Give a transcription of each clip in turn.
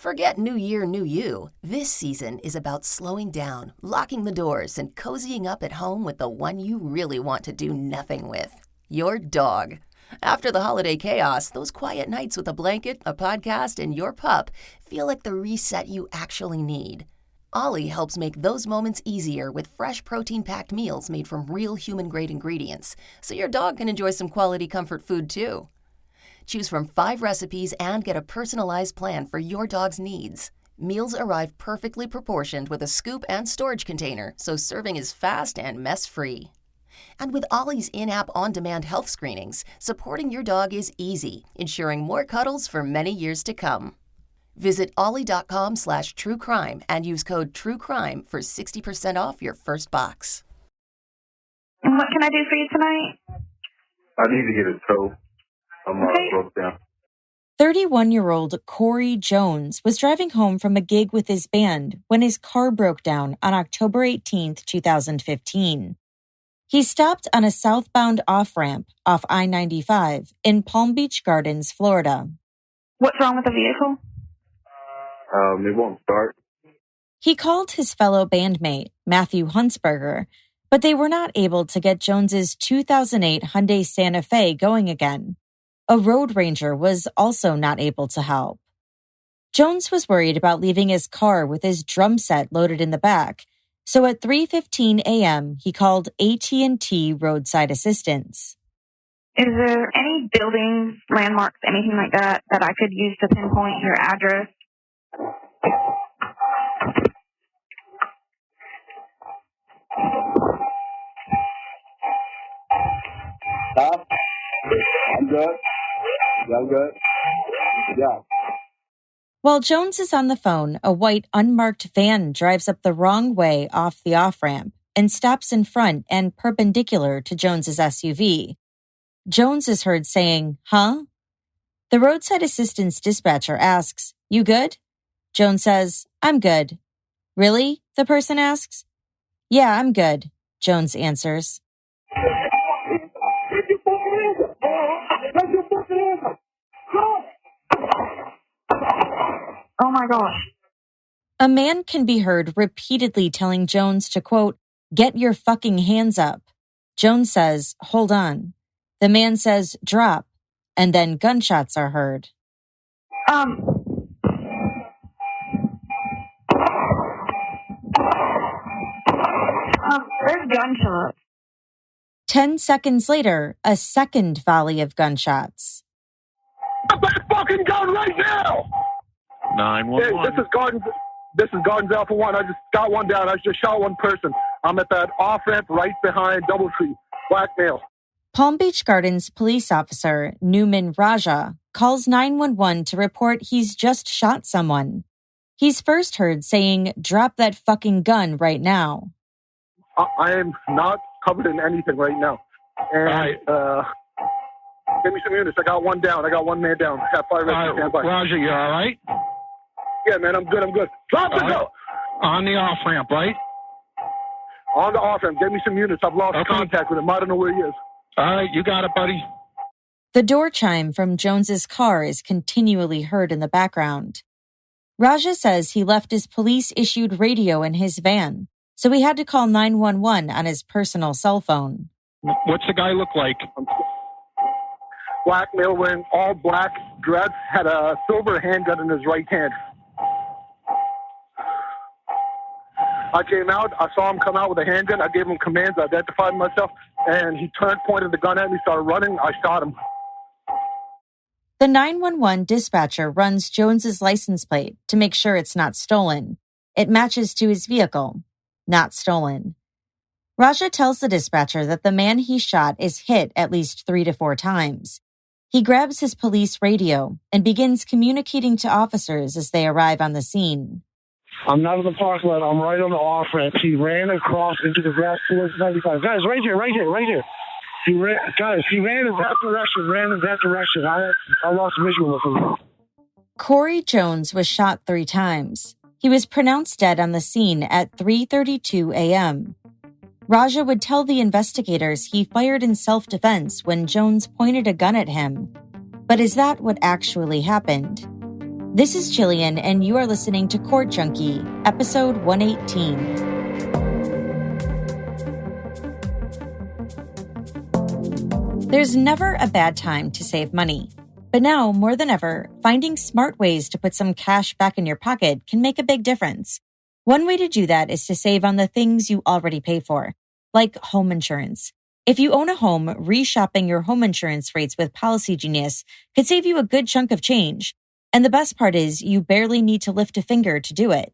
Forget New Year, New You. This season is about slowing down, locking the doors, and cozying up at home with the one you really want to do nothing with. Your dog. After the holiday chaos, those quiet nights with a blanket, a podcast, and your pup feel like the reset you actually need. Ollie helps make those moments easier with fresh protein-packed meals made from real human-grade ingredients, so your dog can enjoy some quality comfort food too. Choose from 5 recipes and get a personalized plan for your dog's needs. Meals arrive perfectly proportioned with a scoop and storage container, so serving is fast and mess-free. And with Ollie's in-app on-demand health screenings, supporting your dog is easy, ensuring more cuddles for many years to come. Visit ollie.com/truecrime and use code TRUECRIME for 60% off your first box. And what can I do for you tonight? I need to get a tow. I'm broke down. 31-year-old Corey Jones was driving home from a gig with his band when his car broke down on October 18, 2015. He stopped on a southbound off-ramp off I-95 in Palm Beach Gardens, Florida. What's wrong with the vehicle? It won't start. He called his fellow bandmate, Matthew Huntsberger, but they were not able to get Jones's 2008 Hyundai Santa Fe going again. A road ranger was also not able to help. Jones was worried about leaving his car with his drum set loaded in the back, so at 3:15 a.m., he called AT&T Roadside Assistance. Is there any buildings, landmarks, anything like that I could use to pinpoint your address? Stop. I'm good. Yeah, I'm good. Yeah. While Jones is on the phone, a white unmarked van drives up the wrong way off the off-ramp and stops in front and perpendicular to Jones's SUV. Jones is heard saying, "Huh?" The roadside assistance dispatcher asks, "You good?" Jones says, "I'm good." "Really?" the person asks. "Yeah, I'm good," Jones answers. Oh my gosh. A man can be heard repeatedly telling Jones to, quote, "Get your fucking hands up." Jones says, "Hold on." The man says, "Drop," and then gunshots are heard. There's gunshots. 10 seconds later, a second volley of gunshots. Stop that fucking gun right now! 911. Hey, this is Gardens Alpha 1. I just got one down. I just shot one person. I'm at that off-ramp right behind Doubletree. Black male. Palm Beach Gardens police officer Newman Raja calls 911 to report he's just shot someone. He's first heard saying, "Drop that fucking gun right now." I am not covered in anything right now. And, give me some units. I got one down. I got one man down. I have 5 residents stand by. Roger, you all right? Yeah, man, I'm good. Drop the gun! On the off-ramp, right? On the off-ramp. Give me some units. I've lost contact with him. I don't know where he is. All right, you got it, buddy. The door chime from Jones's car is continually heard in the background. Raja says he left his police-issued radio in his van, so he had to call 911 on his personal cell phone. What's the guy look like? Black male wearing all black dress, had a silver handgun in his right hand. I came out, I saw him come out with a handgun, I gave him commands, I identified myself, and he turned, pointed the gun at me, started running, I shot him. The 911 dispatcher runs Jones's license plate to make sure it's not stolen. It matches to his vehicle. Not stolen. Raja tells the dispatcher that the man he shot is hit at least 3 to 4 times. He grabs his police radio and begins communicating to officers as they arrive on the scene. I'm not in the parking lot. I'm right on the off-ramp. He ran across into the grass towards 95. Guys, right here. He ran in that direction. I lost visual of him. Corey Jones was shot 3 times. He was pronounced dead on the scene at 3:32 a.m. Raja would tell the investigators he fired in self-defense when Jones pointed a gun at him. But is that what actually happened? This is Jillian, and you are listening to Court Junkie, episode 118. There's never a bad time to save money. But now, more than ever, finding smart ways to put some cash back in your pocket can make a big difference. One way to do that is to save on the things you already pay for, like home insurance. If you own a home, reshopping your home insurance rates with Policygenius could save you a good chunk of change. And the best part is you barely need to lift a finger to do it.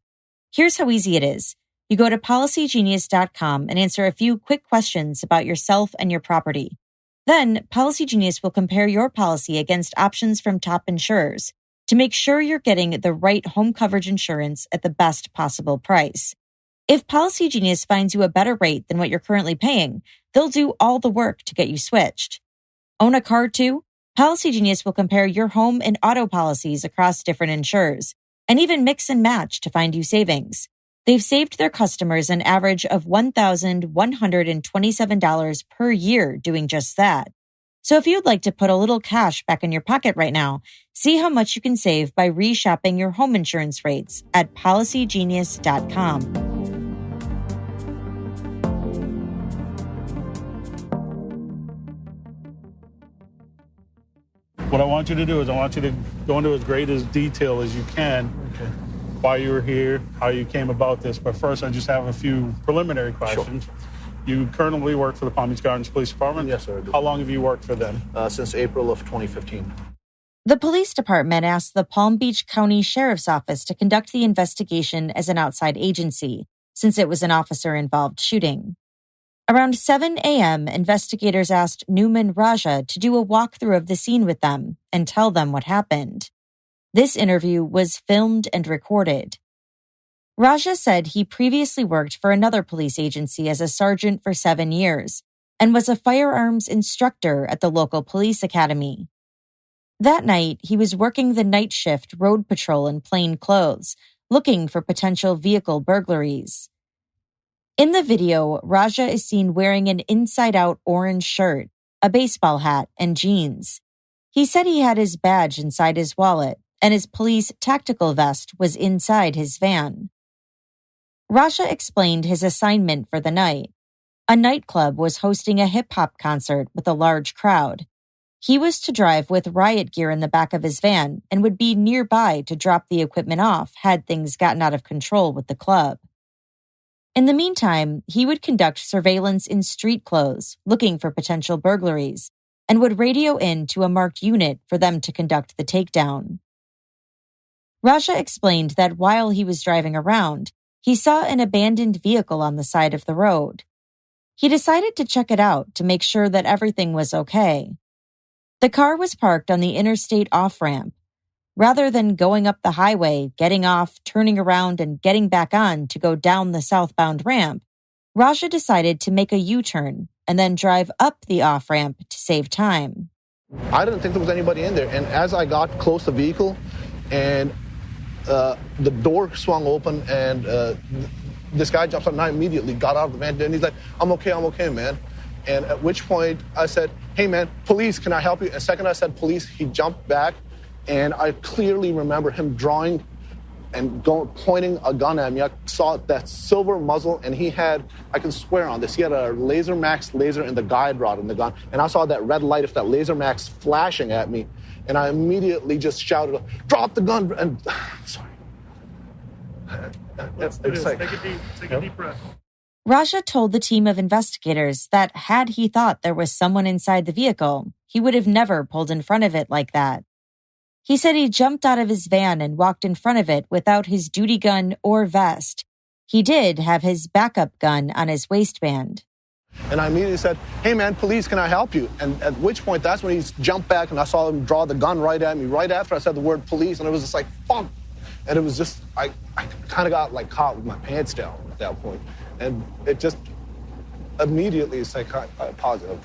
Here's how easy it is. You go to policygenius.com and answer a few quick questions about yourself and your property. Then, Policygenius will compare your policy against options from top insurers to make sure you're getting the right home coverage insurance at the best possible price. If Policygenius finds you a better rate than what you're currently paying, they'll do all the work to get you switched. Own a car too? Policygenius will compare your home and auto policies across different insurers and even mix and match to find you savings. They've saved their customers an average of $1,127 per year doing just that. So if you'd like to put a little cash back in your pocket right now, see how much you can save by reshopping your home insurance rates at policygenius.com. What I want you to do is I want you to go into as great as detail as you can. Why you were here, how you came about this. But first, I just have a few preliminary questions. Sure. You currently work for the Palm Beach Gardens Police Department? Yes, sir. I do. How long have you worked for them? Since April of 2015. The police department asked the Palm Beach County Sheriff's Office to conduct the investigation as an outside agency, since it was an officer-involved shooting. Around 7 a.m., investigators asked Newman Raja to do a walkthrough of the scene with them and tell them what happened. This interview was filmed and recorded. Raja said he previously worked for another police agency as a sergeant for 7 years and was a firearms instructor at the local police academy. That night, he was working the night shift road patrol in plain clothes, looking for potential vehicle burglaries. In the video, Raja is seen wearing an inside-out orange shirt, a baseball hat, and jeans. He said he had his badge inside his wallet, and his police tactical vest was inside his van. Raja explained his assignment for the night. A nightclub was hosting a hip-hop concert with a large crowd. He was to drive with riot gear in the back of his van and would be nearby to drop the equipment off had things gotten out of control with the club. In the meantime, he would conduct surveillance in street clothes, looking for potential burglaries, and would radio in to a marked unit for them to conduct the takedown. Raja explained that while he was driving around, he saw an abandoned vehicle on the side of the road. He decided to check it out to make sure that everything was okay. The car was parked on the interstate off-ramp. Rather than going up the highway, getting off, turning around, and getting back on to go down the southbound ramp, Raja decided to make a U-turn and then drive up the off-ramp to save time. I didn't think there was anybody in there, and as I got close to the vehicle, and the door swung open, and this guy jumps up, and I immediately got out of the van, and he's like, I'm okay, man. And at which point I said, hey, man, police, can I help you? And the second I said police, he jumped back, and I clearly remember him drawing and pointing a gun at me. I saw that silver muzzle, and he had, I can swear on this, he had a Laser Max laser in the guide rod in the gun, and I saw that red light of that Laser Max flashing at me, and I immediately just shouted, drop the gun, and sorry. Let's do this. Take a deep breath. Raja told the team of investigators that had he thought there was someone inside the vehicle, he would have never pulled in front of it like that. He said he jumped out of his van and walked in front of it without his duty gun or vest. He did have his backup gun on his waistband. And I immediately said, hey, man, police, can I help you? And at which point, that's when he jumped back, and I saw him draw the gun right at me, right after I said the word police, and it was just like, fuck. And it was just, I kind of got like caught with my pants down at that point. And it just immediately, it's like, I apologize.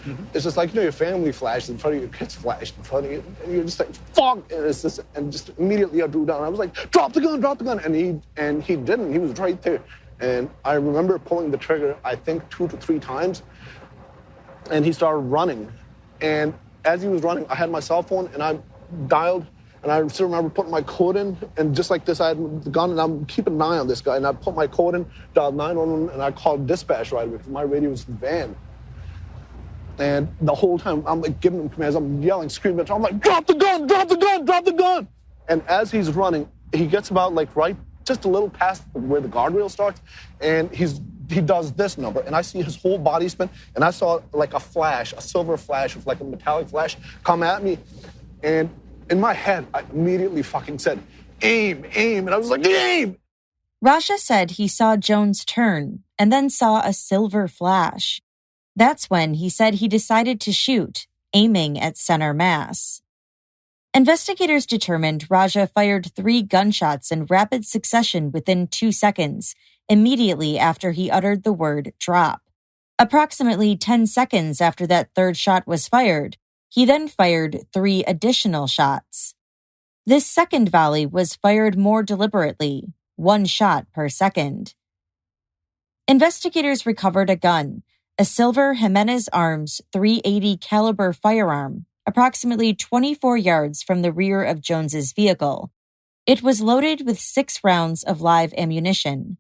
Mm-hmm. It's just like, your family flashed in front of you, your kids flashed in front of you, and you're just like, fuck! And it's just, and just immediately I drew down. I was like, drop the gun! And he didn't. He was right there. And I remember pulling the trigger, I think 2 to 3 times, and he started running. And as he was running, I had my cell phone, and I dialed And I still remember putting my coat in, and just like this, I had the gun, and I'm keeping an eye on this guy. And I put my coat in, dialed 911, and I called dispatch right away because my radio was in the van. And the whole time, I'm like giving him commands. I'm yelling, screaming at him. I'm like, drop the gun, drop the gun, drop the gun. And as he's running, he gets about like right just a little past where the guardrail starts, and he does this number, and I see his whole body spin, and I saw like a flash, a silver flash with like a metallic flash come at me, and in my head, I immediately fucking said, aim, aim, and I was like, aim! Raja said he saw Jones turn and then saw a silver flash. That's when he said he decided to shoot, aiming at center mass. Investigators determined Raja fired 3 gunshots in rapid succession within 2 seconds, immediately after he uttered the word drop. Approximately 10 seconds after that third shot was fired, he then fired 3 additional shots. This second volley was fired more deliberately, 1 shot per second. Investigators recovered a gun, a silver Jimenez Arms .380 caliber firearm, approximately 24 yards from the rear of Jones's vehicle. It was loaded with 6 rounds of live ammunition.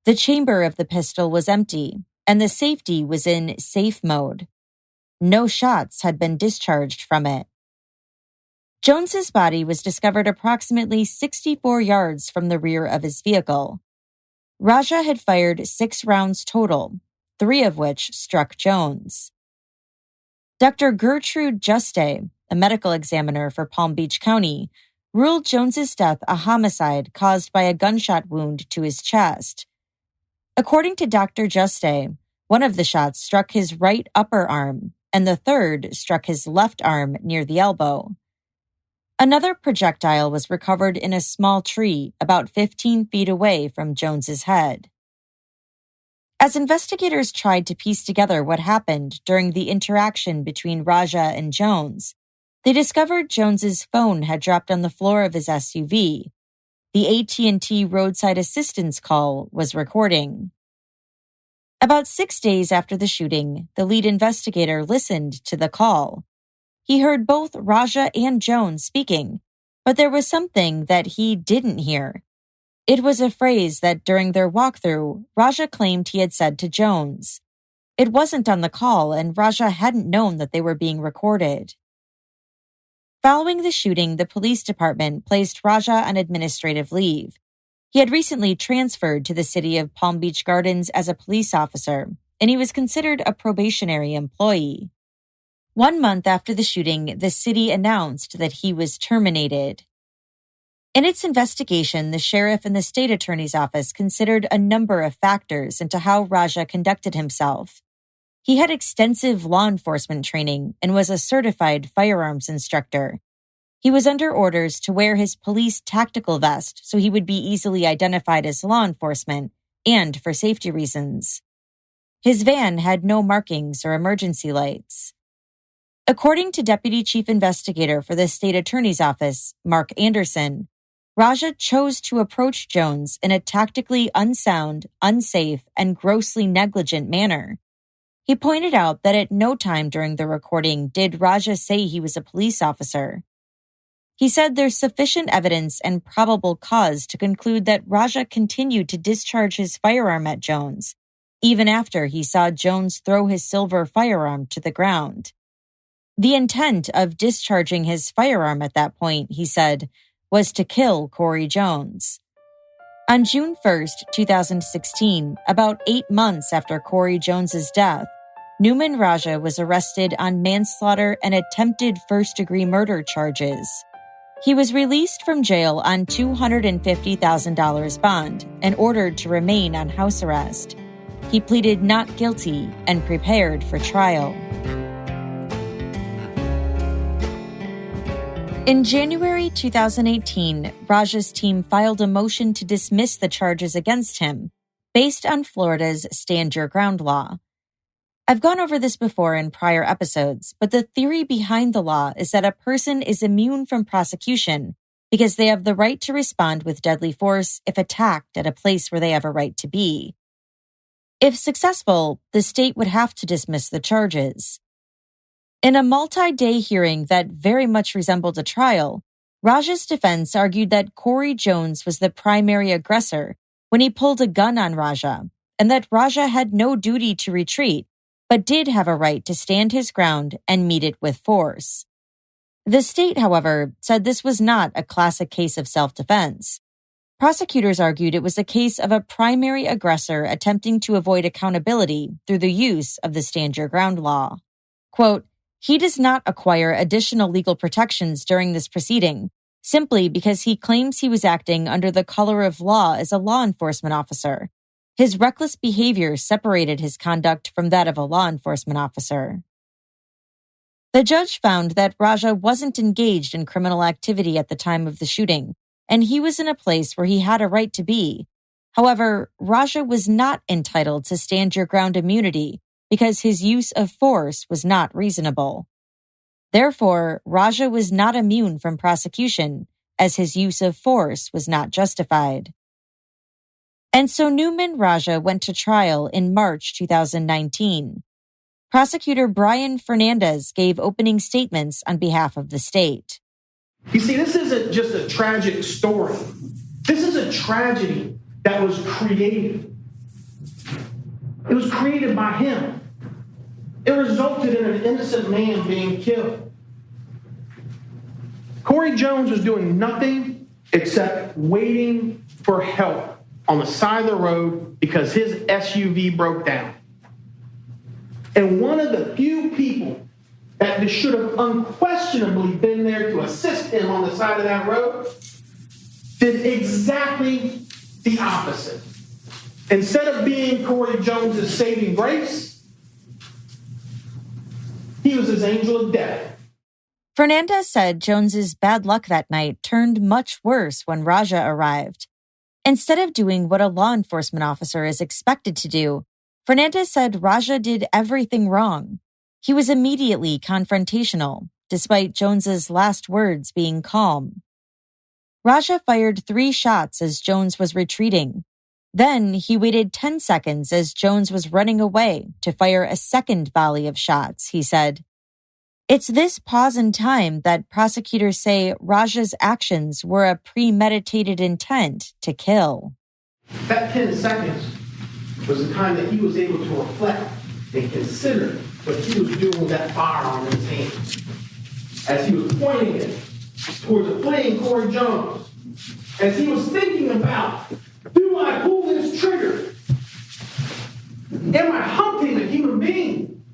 The chamber of the pistol was empty, and the safety was in safe mode. No shots had been discharged from it. Jones's body was discovered approximately 64 yards from the rear of his vehicle. Raja had fired 6 rounds total, 3 of which struck Jones. Dr. Gertrude Juste, a medical examiner for Palm Beach County, ruled Jones's death a homicide caused by a gunshot wound to his chest. According to Dr. Juste, one of the shots struck his right upper arm, and the third struck his left arm near the elbow. Another projectile was recovered in a small tree about 15 feet away from Jones's head. As investigators tried to piece together what happened during the interaction between Raja and Jones, they discovered Jones's phone had dropped on the floor of his SUV. The AT&T roadside assistance call was recording. About 6 days after the shooting, the lead investigator listened to the call. He heard both Raja and Jones speaking, but there was something that he didn't hear. It was a phrase that during their walkthrough, Raja claimed he had said to Jones. It wasn't on the call, and Raja hadn't known that they were being recorded. Following the shooting, the police department placed Raja on administrative leave. He had recently transferred to the city of Palm Beach Gardens as a police officer, and he was considered a probationary employee. 1 month after the shooting, the city announced that he was terminated. In its investigation, the sheriff and the state attorney's office considered a number of factors into how Raja conducted himself. He had extensive law enforcement training and was a certified firearms instructor. He was under orders to wear his police tactical vest so he would be easily identified as law enforcement and for safety reasons. His van had no markings or emergency lights. According to Deputy Chief Investigator for the state attorney's office, Mark Anderson, Raja chose to approach Jones in a tactically unsound, unsafe, and grossly negligent manner. He pointed out that at no time during the recording did Raja say he was a police officer. He said there's sufficient evidence and probable cause to conclude that Raja continued to discharge his firearm at Jones, even after he saw Jones throw his silver firearm to the ground. The intent of discharging his firearm at that point, he said, was to kill Corey Jones. On June 1st, 2016, about 8 months after Corey Jones's death, Newman Raja was arrested on manslaughter and attempted first-degree murder charges. He was released from jail on $250,000 bond and ordered to remain on house arrest. He pleaded not guilty and prepared for trial. In January 2018, Raja's team filed a motion to dismiss the charges against him, based on Florida's Stand Your Ground law. I've gone over this before in prior episodes, but the theory behind the law is that a person is immune from prosecution because they have the right to respond with deadly force if attacked at a place where they have a right to be. If successful, the state would have to dismiss the charges. In a multi-day hearing that very much resembled a trial, Raja's defense argued that Corey Jones was the primary aggressor when he pulled a gun on Raja, and that Raja had no duty to retreat, but did have a right to stand his ground and meet it with force. The state, however, said this was not a classic case of self-defense. Prosecutors argued it was a case of a primary aggressor attempting to avoid accountability through the use of the Stand Your Ground law. Quote, "He does not acquire additional legal protections during this proceeding, simply because he claims he was acting under the color of law as a law enforcement officer. His reckless behavior separated his conduct from that of a law enforcement officer." The judge found that Raja wasn't engaged in criminal activity at the time of the shooting, and he was in a place where he had a right to be. However, Raja was not entitled to stand your ground immunity because his use of force was not reasonable. Therefore, Raja was not immune from prosecution, as his use of force was not justified. And so Newman Raja went to trial in March 2019. Prosecutor Brian Fernandez gave opening statements on behalf of the state. You see, this isn't just a tragic story. This is a tragedy that was created. It was created by him. It resulted in an innocent man being killed. Corey Jones was doing nothing except waiting for help on the side of the road because his SUV broke down. And one of the few people that should have unquestionably been there to assist him on the side of that road did exactly the opposite. Instead of being Corey Jones's saving grace, he was his angel of death. Fernandez said Jones's bad luck that night turned much worse when Raja arrived. Instead of doing what a law enforcement officer is expected to do, Fernandez said Raja did everything wrong. He was immediately confrontational, despite Jones's last words being calm. Raja fired 3 shots as Jones was retreating. Then he waited 10 seconds as Jones was running away to fire a second volley of shots, he said. It's this pause in time that prosecutors say Raja's actions were a premeditated intent to kill. That 10 seconds was the time that he was able to reflect and consider what he was doing with that firearm in his hand. As he was pointing it towards the fleeing Corey Jones, as he was thinking about, do I pull this trigger? Am I hunting a human being?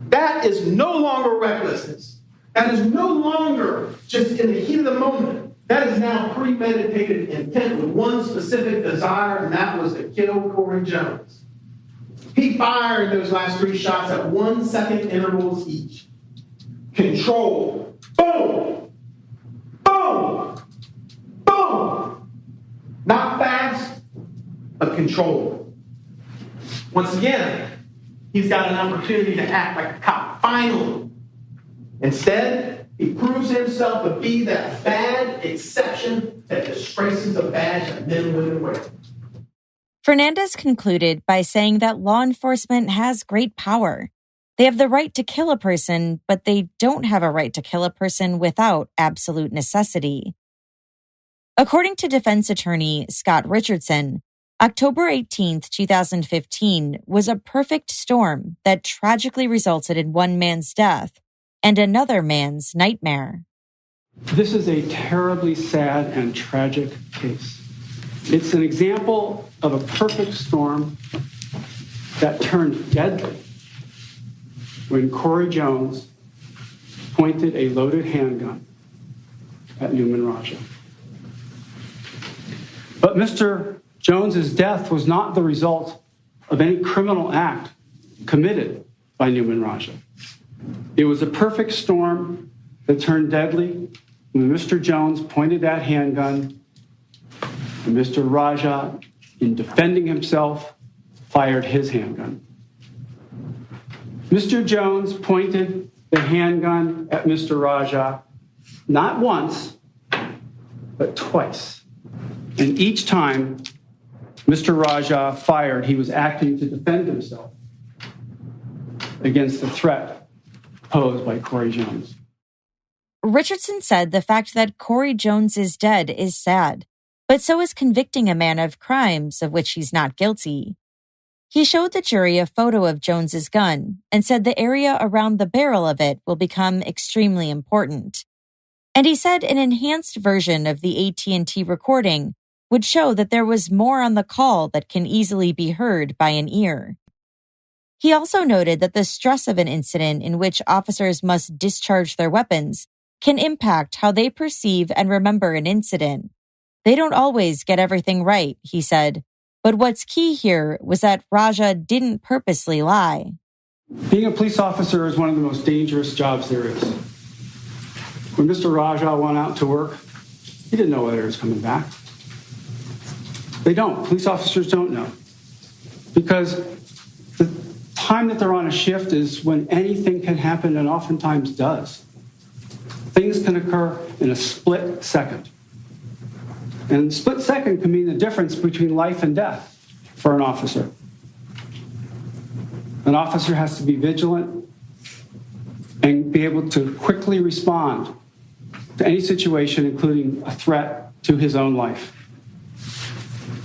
That is no longer recklessness. That is no longer just in the heat of the moment. That is now premeditated intent with one specific desire, and that was to kill Corey Jones. He fired those last 3 shots at 1-second intervals each. Control. Boom! Boom! Boom! Not fast, but controlled. Once again, he's got an opportunity to act like a cop. Finally. Instead, he proves himself to be that bad exception that disgraces the badge that men and women wear. Fernandez concluded by saying that law enforcement has great power. They have the right to kill a person, but they don't have a right to kill a person without absolute necessity. According to defense attorney Scott Richardson, October 18, 2015 was a perfect storm that tragically resulted in one man's death and another man's nightmare. This is a terribly sad and tragic case. It's an example of a perfect storm that turned deadly when Corey Jones pointed a loaded handgun at Newman Raja. But Mr. Jones's death was not the result of any criminal act committed by Newman Raja. It was a perfect storm that turned deadly when Mr. Jones pointed that handgun and Mr. Raja, in defending himself, fired his handgun. Mr. Jones pointed the handgun at Mr. Raja not once, but twice. And each time Mr. Raja fired, he was acting to defend himself against the threat posed by Corey Jones. Richardson said the fact that Corey Jones is dead is sad, but so is convicting a man of crimes of which he's not guilty. He showed the jury a photo of Jones's gun and said the area around the barrel of it will become extremely important. And he said an enhanced version of the AT&T recording would show that there was more on the call that can easily be heard by an ear. He also noted that the stress of an incident in which officers must discharge their weapons can impact how they perceive and remember an incident. They don't always get everything right, he said, but what's key here was that Raja didn't purposely lie. Being a police officer is one of the most dangerous jobs there is. When Mr. Raja went out to work, he didn't know whether he was coming back. They don't. Police officers don't know. Because the time that they're on a shift is when anything can happen and oftentimes does. Things can occur in a split second. And a split second can mean the difference between life and death for an officer. An officer has to be vigilant and be able to quickly respond to any situation, including a threat to his own life.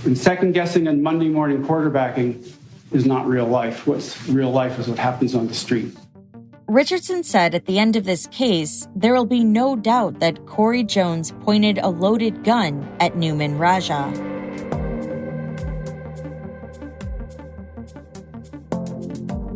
And second-guessing and Monday morning quarterbacking is not real life. What's real life is what happens on the street. Richardson said at the end of this case, there will be no doubt that Corey Jones pointed a loaded gun at Newman Raja.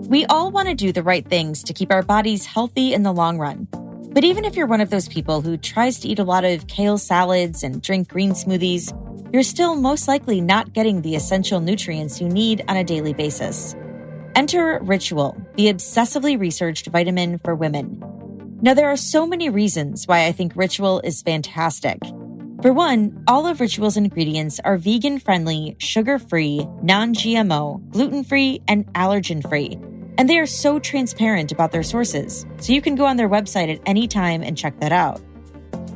We all want to do the right things to keep our bodies healthy in the long run. But even if you're one of those people who tries to eat a lot of kale salads and drink green smoothies, you're still most likely not getting the essential nutrients you need on a daily basis. Enter Ritual, the obsessively researched vitamin for women. Now, there are so many reasons why I think Ritual is fantastic. For one, all of Ritual's ingredients are vegan-friendly, sugar-free, non-GMO, gluten-free, and allergen-free. And they are so transparent about their sources, so you can go on their website at any time and check that out.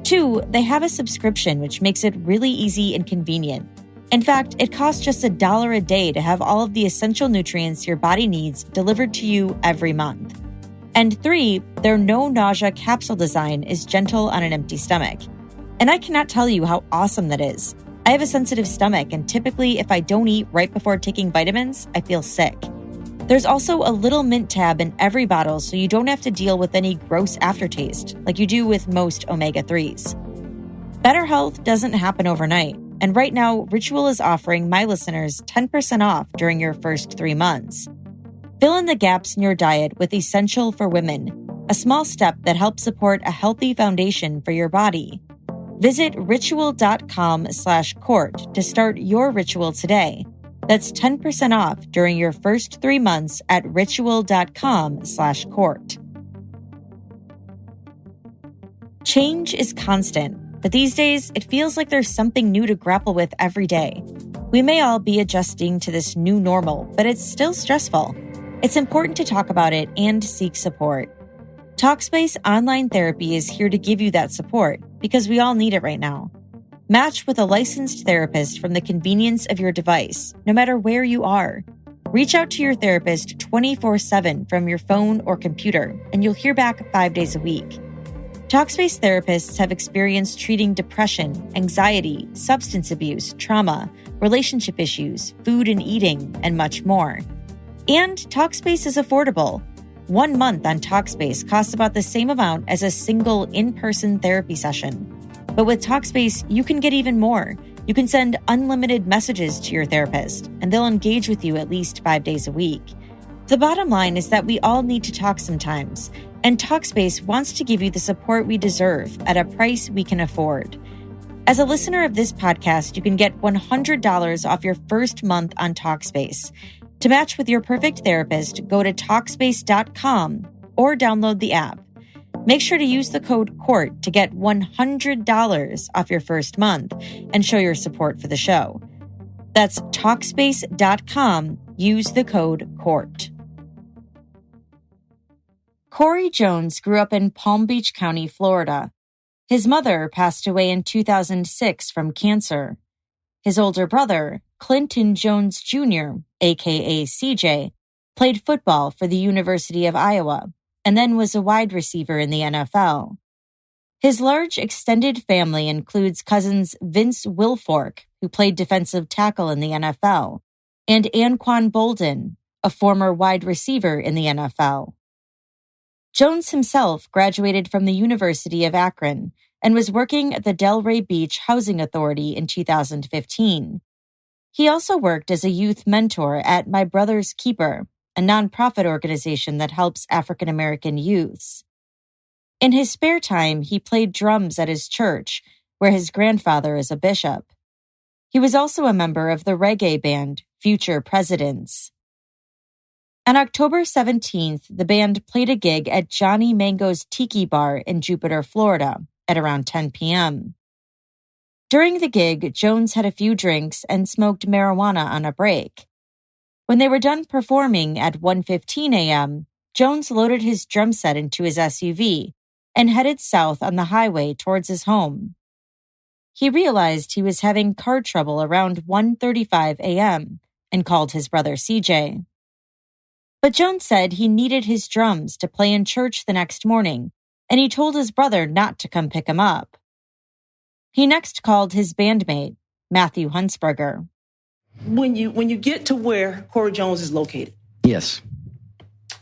2, they have a subscription, which makes it really easy and convenient. In fact, it costs just $1 a day to have all of the essential nutrients your body needs delivered to you every month. And 3, their no-nausea capsule design is gentle on an empty stomach. And I cannot tell you how awesome that is. I have a sensitive stomach, and typically if I don't eat right before taking vitamins, I feel sick. There's also a little mint tab in every bottle so you don't have to deal with any gross aftertaste like you do with most omega-3s. Better health doesn't happen overnight. And right now, Ritual is offering my listeners 10% off during your first 3 months. Fill in the gaps in your diet with Essential for Women, a small step that helps support a healthy foundation for your body. Visit ritual.com/court to start your ritual today. That's 10% off during your first 3 months at ritual.com/court. Change is constant. But these days, it feels like there's something new to grapple with every day. We may all be adjusting to this new normal, but it's still stressful. It's important to talk about it and seek support. Talkspace Online Therapy is here to give you that support because we all need it right now. Match with a licensed therapist from the convenience of your device, no matter where you are. Reach out to your therapist 24/7 from your phone or computer, and you'll hear back 5 days a week. Talkspace therapists have experience treating depression, anxiety, substance abuse, trauma, relationship issues, food and eating, and much more. And Talkspace is affordable. 1 month on Talkspace costs about the same amount as a single in-person therapy session. But with Talkspace, you can get even more. You can send unlimited messages to your therapist, and they'll engage with you at least 5 days a week. The bottom line is that we all need to talk sometimes, and Talkspace wants to give you the support we deserve at a price we can afford. As a listener of this podcast, you can get $100 off your first month on Talkspace. To match with your perfect therapist, go to Talkspace.com or download the app. Make sure to use the code COURT to get $100 off your first month and show your support for the show. That's Talkspace.com. Use the code COURT. Corey Jones grew up in Palm Beach County, Florida. His mother passed away in 2006 from cancer. His older brother, Clinton Jones Jr., aka CJ, played football for the University of Iowa and then was a wide receiver in the NFL. His large extended family includes cousins Vince Wilfork, who played defensive tackle in the NFL, and Anquan Bolden, a former wide receiver in the NFL. Jones himself graduated from the University of Akron and was working at the Delray Beach Housing Authority in 2015. He also worked as a youth mentor at My Brother's Keeper, a nonprofit organization that helps African American youths. In his spare time, he played drums at his church, where his grandfather is a bishop. He was also a member of the reggae band Future Presidents. On October 17th, the band played a gig at Johnny Mango's Tiki Bar in Jupiter, Florida, at around 10 p.m. During the gig, Jones had a few drinks and smoked marijuana on a break. When they were done performing at 1:15 a.m., Jones loaded his drum set into his SUV and headed south on the highway towards his home. He realized he was having car trouble around 1:35 a.m. and called his brother CJ. But Jones said he needed his drums to play in church the next morning, and he told his brother not to come pick him up. He next called his bandmate, Matthew Huntsberger. When you get to where Corey Jones is located. Yes.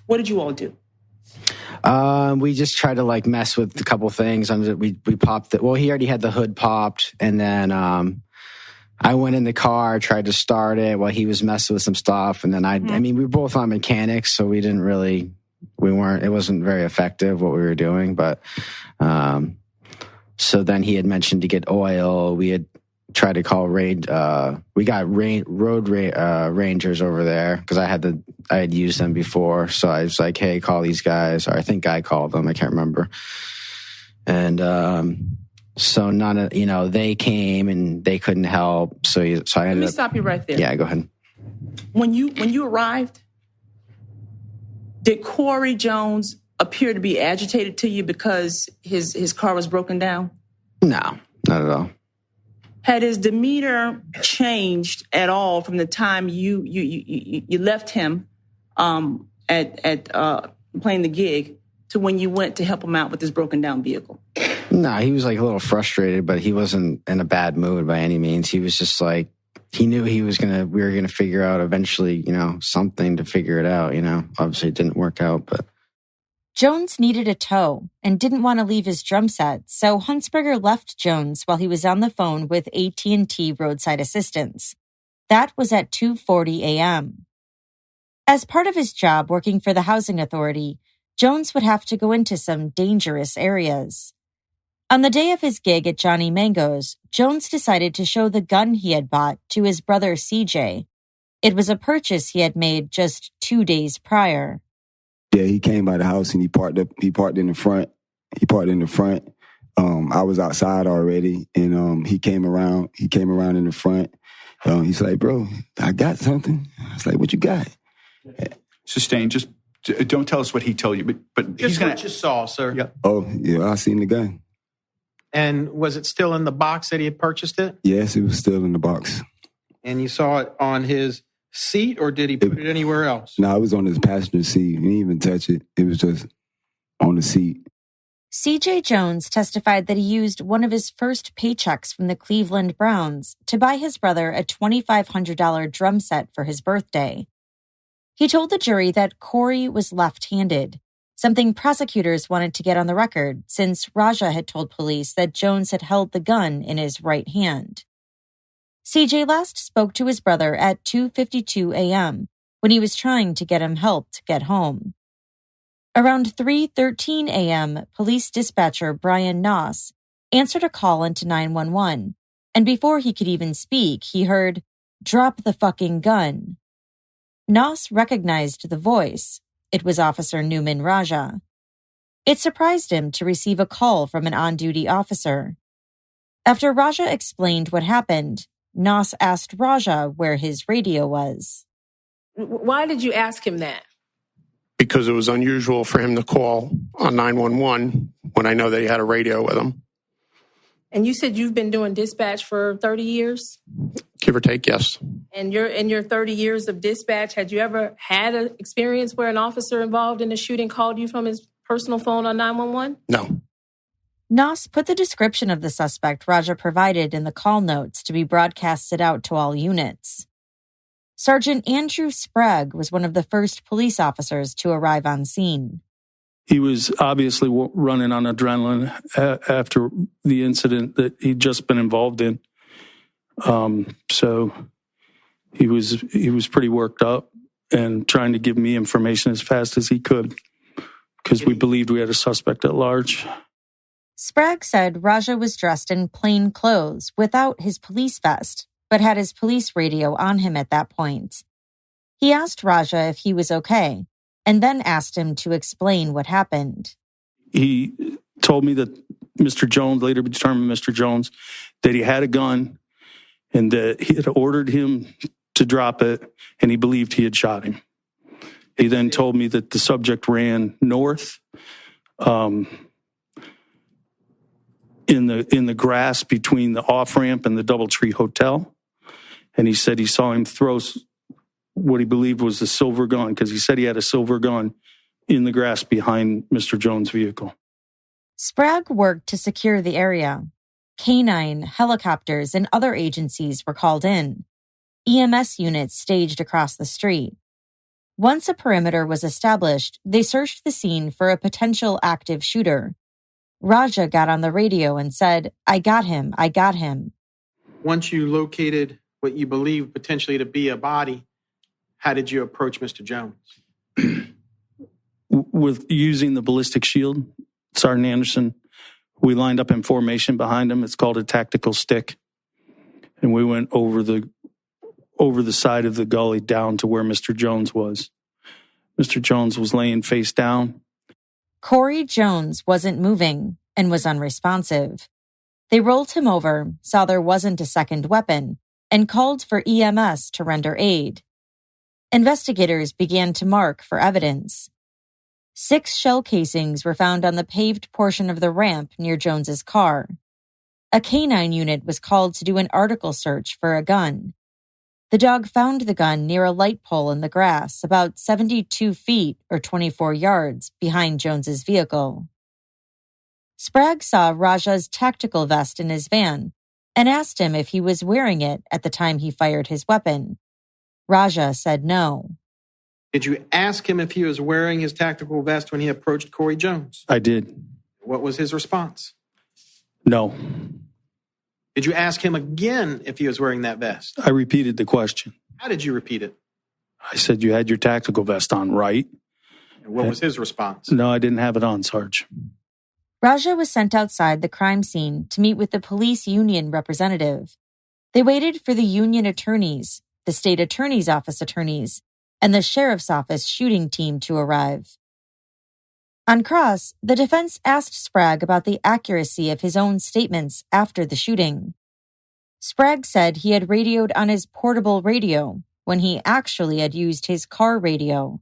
What did you all do? We just tried to mess with a couple things. We popped it. Well, he already had the hood popped, and then I went in the car, tried to start it while he was messing with some stuff, and then I mean, we were both on mechanics, so it wasn't very effective what we were doing, but so then he had mentioned to get oil. We had tried to call we got road rangers over there because I had used them before. So I was like, hey, call these guys. Or I think I called them. I can't remember. And so none of, they came and they couldn't help. So I ended up. Let me stop you right there. Yeah, go ahead. When you arrived, did Corey Jones appear to be agitated to you because his car was broken down? No, not at all. Had his demeanor changed at all from the time you left him at playing the gig to when you went to help him out with his broken down vehicle? No, he was a little frustrated, but he wasn't in a bad mood by any means. He was just he knew we were gonna figure out eventually, something to figure it out. Obviously it didn't work out, but. Jones needed a tow and didn't want to leave his drum set, so Huntsberger left Jones while he was on the phone with AT&T Roadside Assistance. That was at 2:40 a.m. As part of his job working for the Housing Authority, Jones would have to go into some dangerous areas. On the day of his gig at Johnny Mango's, Jones decided to show the gun he had bought to his brother CJ. It was a purchase he had made just 2 days prior. Yeah, he came by the house and he parked in the front. I was outside already, and he came around in the front. He's like, bro, I got something. I was like, what you got? Sustain, just don't tell us what he told you, but Just what you saw, sir. Yep. Oh, yeah, I seen the gun. And was it still in the box that he had purchased it? Yes, it was still in the box. And you saw it on his seat, or did he put it anywhere else? No, it was on his passenger seat. He didn't even touch it. It was just on the seat. CJ Jones testified that he used one of his first paychecks from the Cleveland Browns to buy his brother a $2,500 drum set for his birthday. He told the jury that Corey was left-handed, something prosecutors wanted to get on the record since Raja had told police that Jones had held the gun in his right hand. CJ last spoke to his brother at 2:52 a.m. when he was trying to get him help to get home. Around 3:13 a.m., police dispatcher Brian Noss answered a call into 911, and before he could even speak, he heard, "Drop the fucking gun." Noss recognized the voice. It was Officer Newman Raja. It surprised him to receive a call from an on-duty officer. After Raja explained what happened, Noss asked Raja where his radio was. Why did you ask him that? Because it was unusual for him to call on 911 when I know that he had a radio with him. And you said you've been doing dispatch for 30 years? Give or take, yes. And in your 30 years of dispatch, had you ever had an experience where an officer involved in a shooting called you from his personal phone on 911? No. Noss put the description of the suspect Raja provided in the call notes to be broadcasted out to all units. Sergeant Andrew Sprague was one of the first police officers to arrive on scene. He was obviously running on adrenaline after the incident that he'd just been involved in. So he was pretty worked up and trying to give me information as fast as he could because we believed we had a suspect at large. Sprague said Raja was dressed in plain clothes without his police vest, but had his police radio on him at that point. He asked Raja if he was okay, and then asked him to explain what happened. He told me that Mr. Jones, later determined Mr. Jones, that he had a gun and that he had ordered him to drop it, and he believed he had shot him. He then told me that the subject ran north in the grass between the off-ramp and the Doubletree Hotel. And he said he saw him throw what he believed was the silver gun, because he said he had a silver gun in the grass behind Mr. Jones' vehicle. Sprague worked to secure the area. Canine, helicopters, and other agencies were called in. EMS units staged across the street. Once a perimeter was established, they searched the scene for a potential active shooter. Raja got on the radio and said, "I got him, I got him." Once you located what you believe potentially to be a body, how did you approach Mr. Jones? With using the ballistic shield, Sergeant Anderson, we lined up in formation behind him. It's called a tactical stick. And we went over the side of the gully down to where Mr. Jones was. Mr. Jones was laying face down. Corey Jones wasn't moving and was unresponsive. They rolled him over, saw there wasn't a second weapon, and called for EMS to render aid. Investigators began to mark for evidence. 6 shell casings were found on the paved portion of the ramp near Jones's car. A canine unit was called to do an article search for a gun. The dog found the gun near a light pole in the grass, about 72 feet or 24 yards behind Jones's vehicle. Sprague saw Raja's tactical vest in his van and asked him if he was wearing it at the time he fired his weapon. Raja said no. Did you ask him if he was wearing his tactical vest when he approached Corey Jones? I did. What was his response? No. Did you ask him again if he was wearing that vest? I repeated the question. How did you repeat it? I said, "You had your tactical vest on, right?" And what was his response? No, I didn't have it on, Sarge. Raja was sent outside the crime scene to meet with the police union representative. They waited for the union attorneys, the state attorney's office attorneys, and the sheriff's office shooting team to arrive. On cross, the defense asked Sprague about the accuracy of his own statements after the shooting. Sprague said he had radioed on his portable radio when he actually had used his car radio.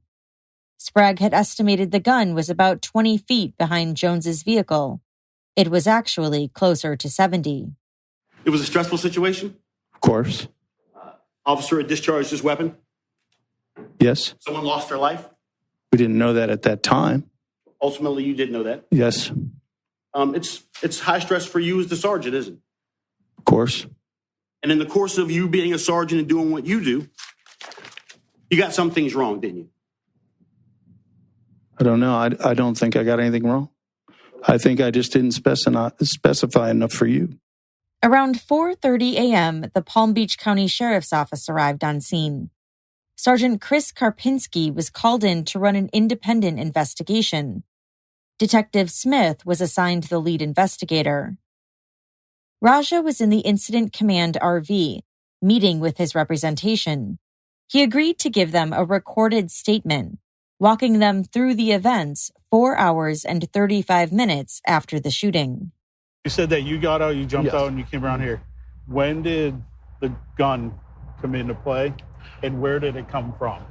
Sprague had estimated the gun was about 20 feet behind Jones's vehicle. It was actually closer to 70. It was a stressful situation? Of course. Officer had discharged his weapon? Yes. Someone lost their life? We didn't know that at that time. Ultimately, you did know that? Yes. It's high stress for you as the sergeant, isn't it? Of course. And in the course of you being a sergeant and doing what you do, you got some things wrong, didn't you? I don't know. I don't think I got anything wrong. I think I just didn't specify enough for you. Around 4:30 a.m., the Palm Beach County Sheriff's Office arrived on scene. Sergeant Chris Karpinski was called in to run an independent investigation. Detective Smith was assigned the lead investigator. Raja was in the Incident Command RV, meeting with his representation. He agreed to give them a recorded statement, walking them through the events 4 hours and 35 minutes after the shooting. You said that you got out, you jumped out, and you came around here. When did the gun come into play, and where did it come from?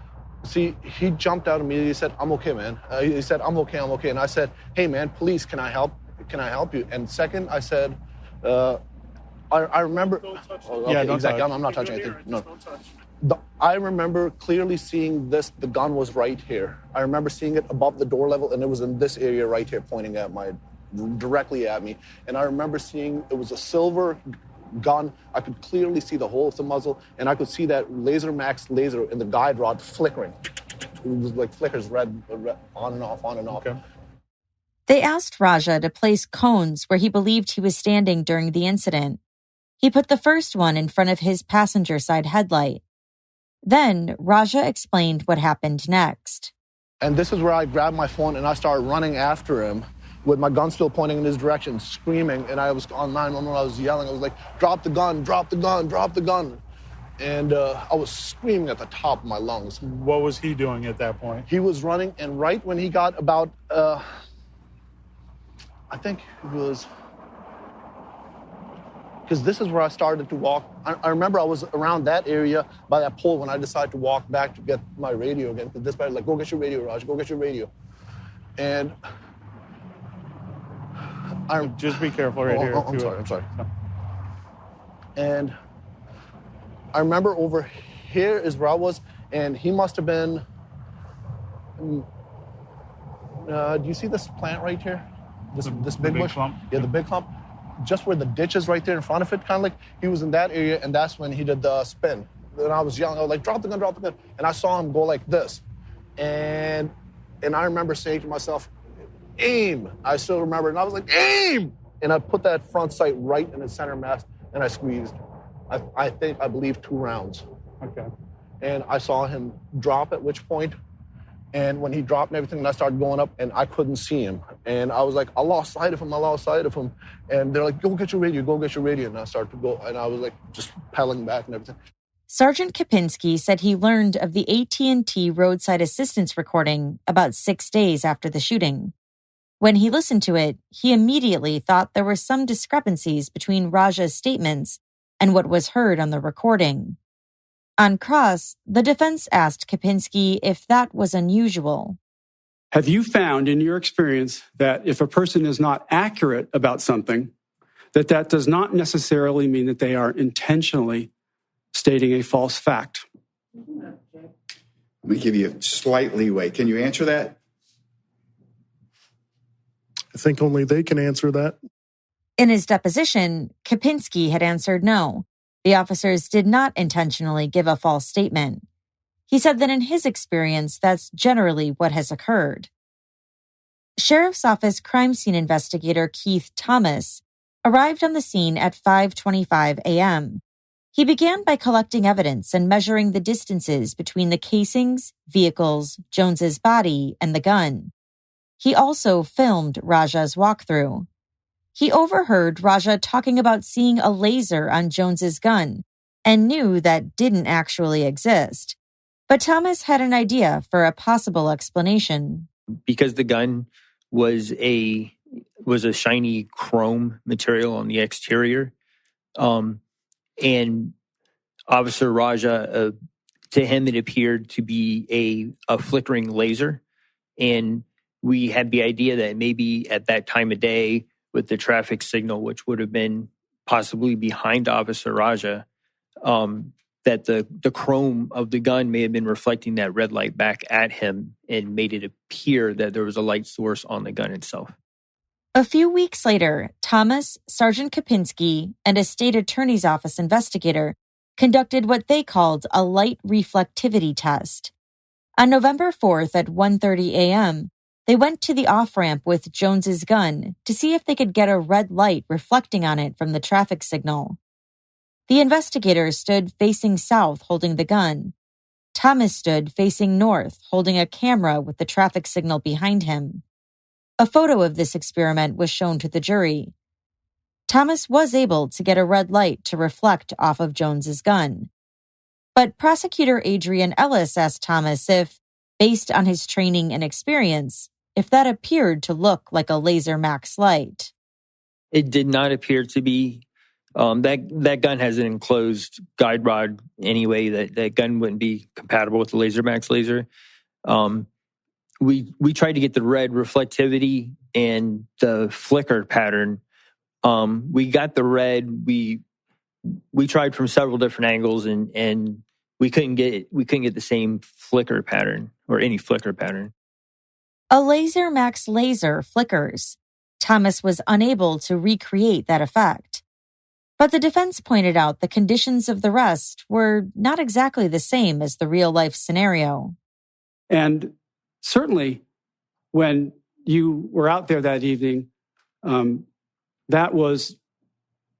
See, he jumped out immediately. He said, "I'm okay, man." He said, I'm okay. And I said, "Hey, man, police, can I help? Can I help you?" And second, I said, I remember... Oh, okay, don't exactly. touch. I'm not touching anything. No. I remember clearly seeing this. The gun was right here. I remember seeing it above the door level, and it was in this area right here pointing at my directly at me. And I remember seeing it was a silver gun. I could clearly see the hole of the muzzle, and I could see that Laser Max laser in the guide rod flickering. It was like flickers, red on and off, on and off. Okay. They asked Raja to place cones where he believed he was standing during the incident. He put the first one in front of his passenger side headlight. Then Raja explained what happened next. And this is where I grabbed my phone and I started running after him with my gun still pointing in his direction, screaming. And I was on 911, I was yelling. I was like, drop the gun, drop the gun, drop the gun. And I was screaming at the top of my lungs. What was he doing at that point? He was running, and right when he got about, I think it was, because this is where I started to walk. I remember I was around that area by that pole when I decided to walk back to get my radio again. The dispatcher was like, go get your radio, Raj, go get your radio. And just be careful right here. I'm sorry. And I remember over here is where I was, and he must have been, do you see this plant right here? This big bush? Clump? Yeah, the big clump. Just where the ditch is right there in front of it, kind of like he was in that area, and that's when he did the spin. Then I was yelling, I was like, drop the gun, drop the gun. And I saw him go like this. And I remember saying to myself, aim. I still remember, and I was like, aim! And I put that front sight right in the center mass, and I squeezed. I believe 2 rounds. Okay. And I saw him drop, at which point, and when he dropped and everything, and I started going up, and I couldn't see him. And I was like, I lost sight of him. And they're like, go get your radio. And I started to go, and I was like, just pedaling back and everything. Sergeant Kopinski said he learned of the AT&T roadside assistance recording about 6 days after the shooting. When he listened to it, he immediately thought there were some discrepancies between Raja's statements and what was heard on the recording. On cross, the defense asked Kopinski if that was unusual. Have you found in your experience that if a person is not accurate about something, that does not necessarily mean that they are intentionally stating a false fact? Let me give you slight leeway. Can you answer that? I think only they can answer that. In his deposition, Kopinski had answered no. The officers did not intentionally give a false statement. He said that in his experience, that's generally what has occurred. Sheriff's Office crime scene investigator Keith Thomas arrived on the scene at 5:25 a.m. He began by collecting evidence and measuring the distances between the casings, vehicles, Jones's body, and the gun. He also filmed Raja's walkthrough. He overheard Raja talking about seeing a laser on Jones's gun and knew that didn't actually exist. But Thomas had an idea for a possible explanation. Because the gun was a shiny chrome material on the exterior, and Officer Raja, to him it appeared to be a flickering laser, and we had the idea that maybe at that time of day, with the traffic signal, which would have been possibly behind Officer Raja, that the chrome of the gun may have been reflecting that red light back at him and made it appear that there was a light source on the gun itself. A few weeks later, Thomas, Sergeant Kopinski, and a state attorney's office investigator conducted what they called a light reflectivity test. On November 4th at 1:30 a.m., they went to the off-ramp with Jones's gun to see if they could get a red light reflecting on it from the traffic signal. The investigator stood facing south holding the gun. Thomas stood facing north holding a camera with the traffic signal behind him. A photo of this experiment was shown to the jury. Thomas was able to get a red light to reflect off of Jones's gun. But prosecutor Adrian Ellis asked Thomas if, based on his training and experience, if that appeared to look like a Laser Max light. It did not appear to be. That gun has an enclosed guide rod anyway. That gun wouldn't be compatible with the Laser Max laser. We tried to get the red reflectivity and the flicker pattern. We got the red. We tried from several different angles and we couldn't get the same flicker pattern or any flicker pattern. A Laser Max laser flickers. Thomas was unable to recreate that effect. But the defense pointed out the conditions of the rest were not exactly the same as the real-life scenario. And certainly, when you were out there that evening, that was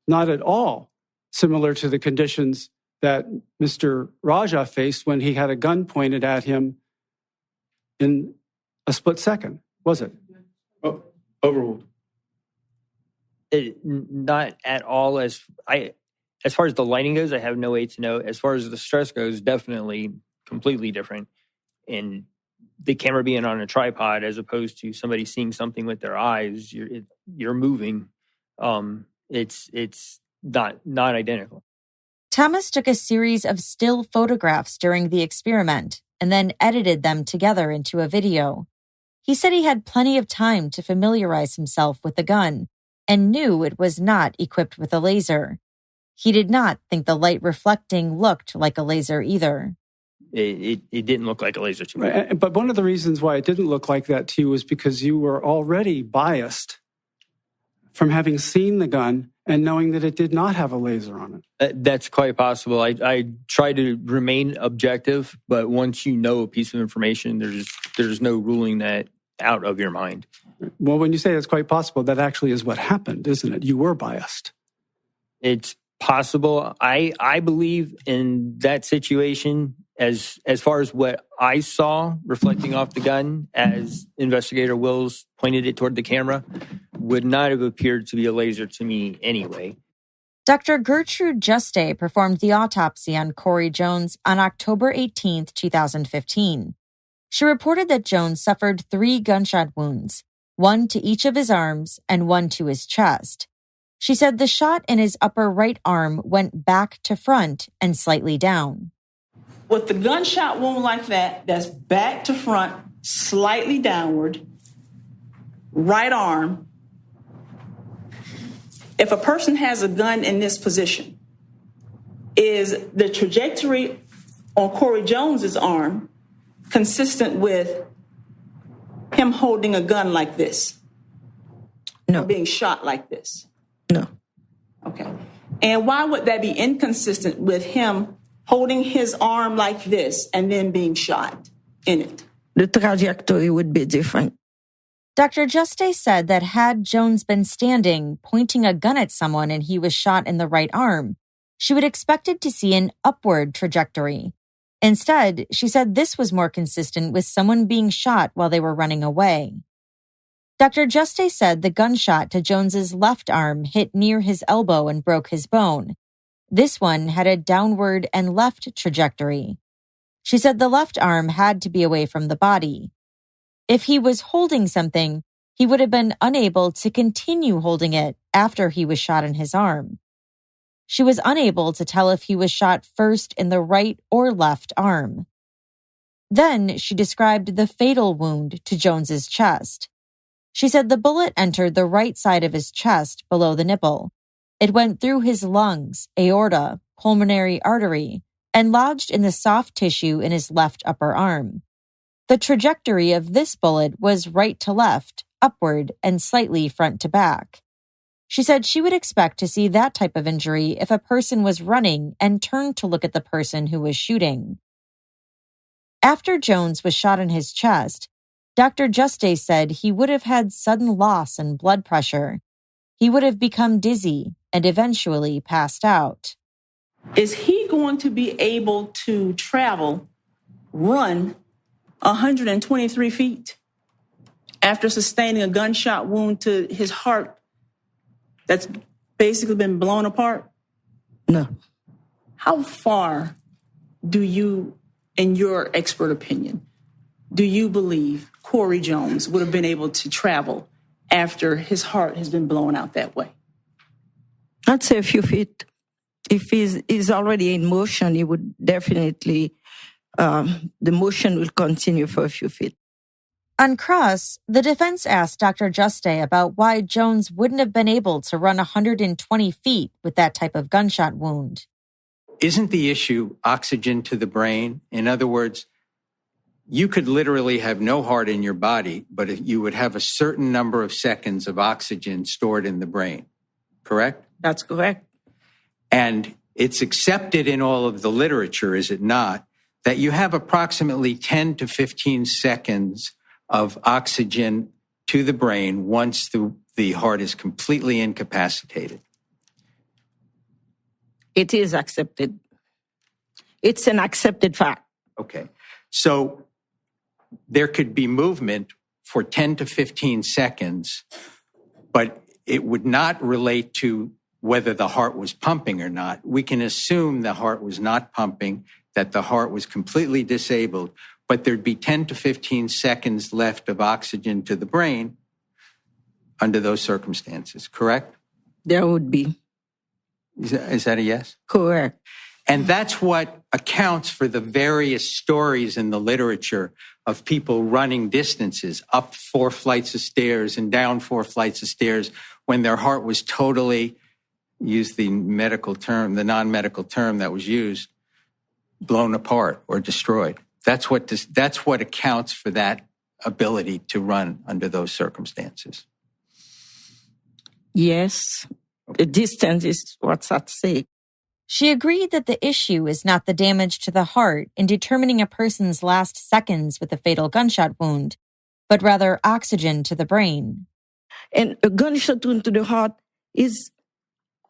not at all similar to the conditions that Mr. Raja faced when he had a gun pointed at him in a split second, was it? Oh, overruled. Not at all. As far as the lighting goes, I have no way to know. As far as the stress goes, definitely completely different. And the camera being on a tripod as opposed to somebody seeing something with their eyes, you're moving. It's not identical. Thomas took a series of still photographs during the experiment and then edited them together into a video. He said he had plenty of time to familiarize himself with the gun and knew it was not equipped with a laser. He did not think the light reflecting looked like a laser either. It didn't look like a laser to me. Right. But one of the reasons why it didn't look like that to you was because you were already biased from having seen the gun and knowing that it did not have a laser on it. That's quite possible. I try to remain objective, but once you know a piece of information, there's no ruling that out of your mind. Well, when you say it's quite possible, that actually is what happened, isn't it? You were biased. It's possible. I believe in that situation, as far as what I saw reflecting off the gun, as Investigator Wills pointed it toward the camera, would not have appeared to be a laser to me anyway. Dr. Gertrude Juste performed the autopsy on Corey Jones on October 18, 2015. She reported that Jones suffered 3 gunshot wounds, 1 to each of his arms and 1 to his chest. She said the shot in his upper right arm went back to front and slightly down. With the gunshot wound like that, that's back to front, slightly downward, right arm. If a person has a gun in this position, is the trajectory on Corey Jones's arm consistent with him holding a gun like this? No. Or being shot like this? No. Okay. And why would that be inconsistent with him holding his arm like this and then being shot in it? The trajectory would be different. Dr. Juste said that had Jones been standing, pointing a gun at someone and he was shot in the right arm, she would expect it to see an upward trajectory. Instead, she said this was more consistent with someone being shot while they were running away. Dr. Juste said the gunshot to Jones's left arm hit near his elbow and broke his bone. This one had a downward and left trajectory. She said the left arm had to be away from the body. If he was holding something, he would have been unable to continue holding it after he was shot in his arm. She was unable to tell if he was shot first in the right or left arm. Then she described the fatal wound to Jones's chest. She said the bullet entered the right side of his chest below the nipple. It went through his lungs, aorta, pulmonary artery, and lodged in the soft tissue in his left upper arm. The trajectory of this bullet was right to left, upward, and slightly front to back. She said she would expect to see that type of injury if a person was running and turned to look at the person who was shooting. After Jones was shot in his chest, Dr. Juste said he would have had sudden loss in blood pressure. He would have become dizzy and eventually passed out. Is he going to be able to run 123 feet after sustaining a gunshot wound to his heart that's basically been blown apart? No. How far do you, in your expert opinion, do you believe Corey Jones would have been able to travel after his heart has been blown out that way? I'd say a few feet. If he's already in motion, he would definitely, the motion will continue for a few feet. On cross, the defense asked Dr. Juste about why Jones wouldn't have been able to run 120 feet with that type of gunshot wound. Isn't the issue oxygen to the brain? In other words, you could literally have no heart in your body, but you would have a certain number of seconds of oxygen stored in the brain, correct? That's correct. And it's accepted in all of the literature, is it not, that you have approximately 10 to 15 seconds of oxygen to the brain once the heart is completely incapacitated. It is accepted. It's an accepted fact. Okay. So there could be movement for 10 to 15 seconds, but it would not relate to whether the heart was pumping or not. We can assume the heart was not pumping, that the heart was completely disabled, but there'd be 10 to 15 seconds left of oxygen to the brain under those circumstances, correct? There would be. Is that a yes? Correct. And that's what accounts for the various stories in the literature of people running distances up 4 flights of stairs and down 4 flights of stairs when their heart was totally, use the medical term, the non-medical term that was used, blown apart or destroyed. That's what accounts for that ability to run under those circumstances. Yes, the distance is what's at stake. She agreed that the issue is not the damage to the heart in determining a person's last seconds with a fatal gunshot wound, but rather oxygen to the brain. And a gunshot wound to the heart is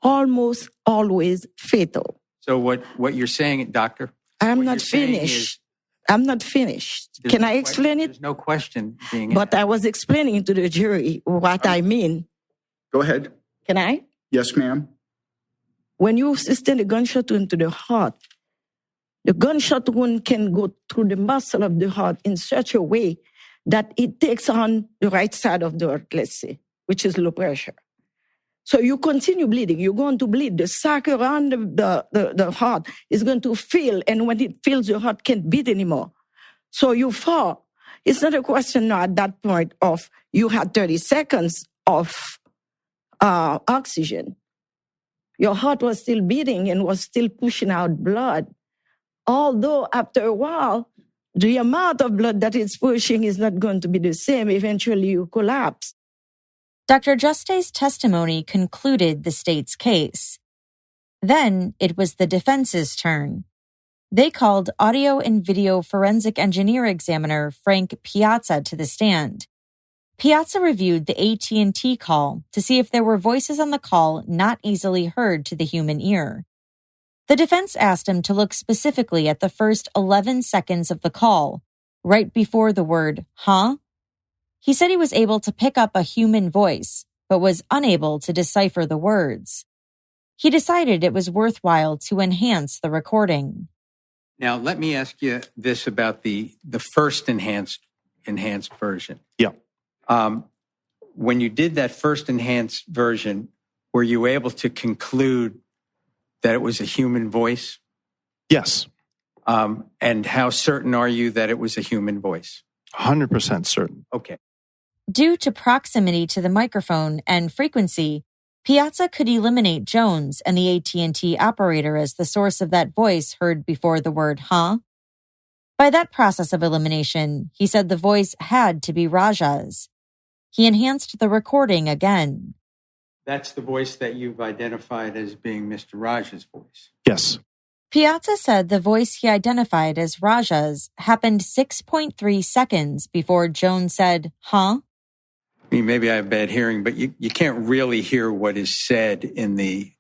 almost always fatal. So what you're saying, doctor? I'm not finished. I'm not finished. Can I explain it? There's no question being But I was explaining to the jury what I mean. Go ahead. Can I? Yes, ma'am. When you sustain a gunshot wound to the heart, the gunshot wound can go through the muscle of the heart in such a way that it takes on the right side of the heart, let's say, which is low pressure. So you continue bleeding. You're going to bleed. The sac around the heart is going to fill, and when it fills, your heart can't beat anymore. So you fall. It's not a question now at that point of you had 30 seconds of oxygen. Your heart was still beating and was still pushing out blood. Although after a while, the amount of blood that it's pushing is not going to be the same. Eventually you collapse. Dr. Juste's testimony concluded the state's case. Then it was the defense's turn. They called audio and video forensic engineer examiner Frank Piazza to the stand. Piazza reviewed the AT&T call to see if there were voices on the call not easily heard to the human ear. The defense asked him to look specifically at the first 11 seconds of the call, right before the word, huh? He said he was able to pick up a human voice, but was unable to decipher the words. He decided it was worthwhile to enhance the recording. Now, let me ask you this about the first enhanced version. Yeah. When you did that first enhanced version, were you able to conclude that it was a human voice? Yes. And how certain are you that it was a human voice? 100% certain. Okay. Due to proximity to the microphone and frequency, Piazza could eliminate Jones and the AT&T operator as the source of that voice heard before the word huh. By that process of elimination, he said the voice had to be Raja's. He enhanced the recording again. That's the voice that you've identified as being Mr. Raja's voice. Yes. Piazza said the voice he identified as Raja's happened 6.3 seconds before Jones said, huh? I mean, maybe I have bad hearing, but you can't really hear what is said in the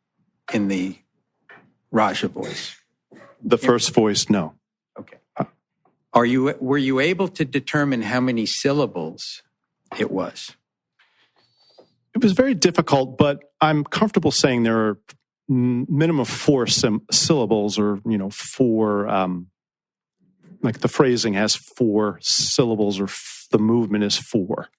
Raja voice. The first voice, no. Okay. Were you able to determine how many syllables it was? It was very difficult, but I'm comfortable saying there are minimum of 4 syllables, or 4. Like the phrasing has 4 syllables, or the movement is 4.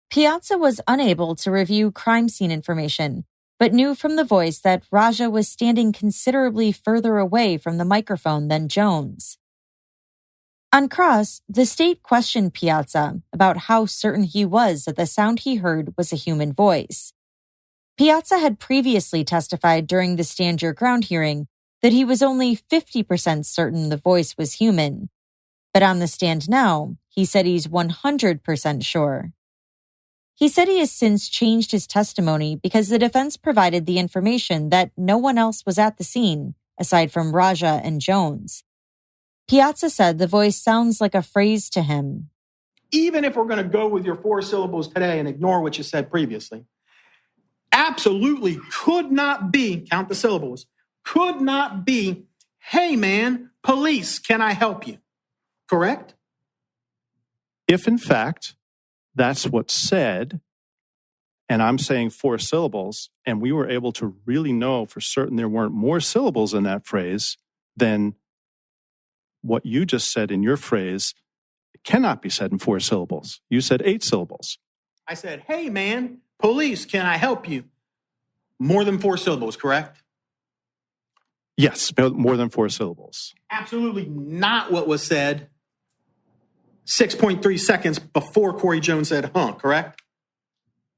Piazza was unable to review crime scene information, but knew from the voice that Raja was standing considerably further away from the microphone than Jones. On cross, the state questioned Piazza about how certain he was that the sound he heard was a human voice. Piazza had previously testified during the Stand Your Ground hearing that he was only 50% certain the voice was human. But on the stand now, he said he's 100% sure. He said he has since changed his testimony because the defense provided the information that no one else was at the scene, aside from Raja and Jones. Piazza said the voice sounds like a phrase to him. Even if we're going to go with your 4 syllables today and ignore what you said previously, absolutely could not be, count the syllables, could not be, hey man, police, can I help you? Correct? If in fact that's what's said, and I'm saying 4 syllables, and we were able to really know for certain there weren't more syllables in that phrase than what you just said in your phrase, it cannot be said in 4 syllables. You said 8 syllables. I said, hey man, police, can I help you? More than 4 syllables, correct? Yes, more than 4 syllables. Absolutely not what was said 6.3 seconds before Corey Jones said, correct?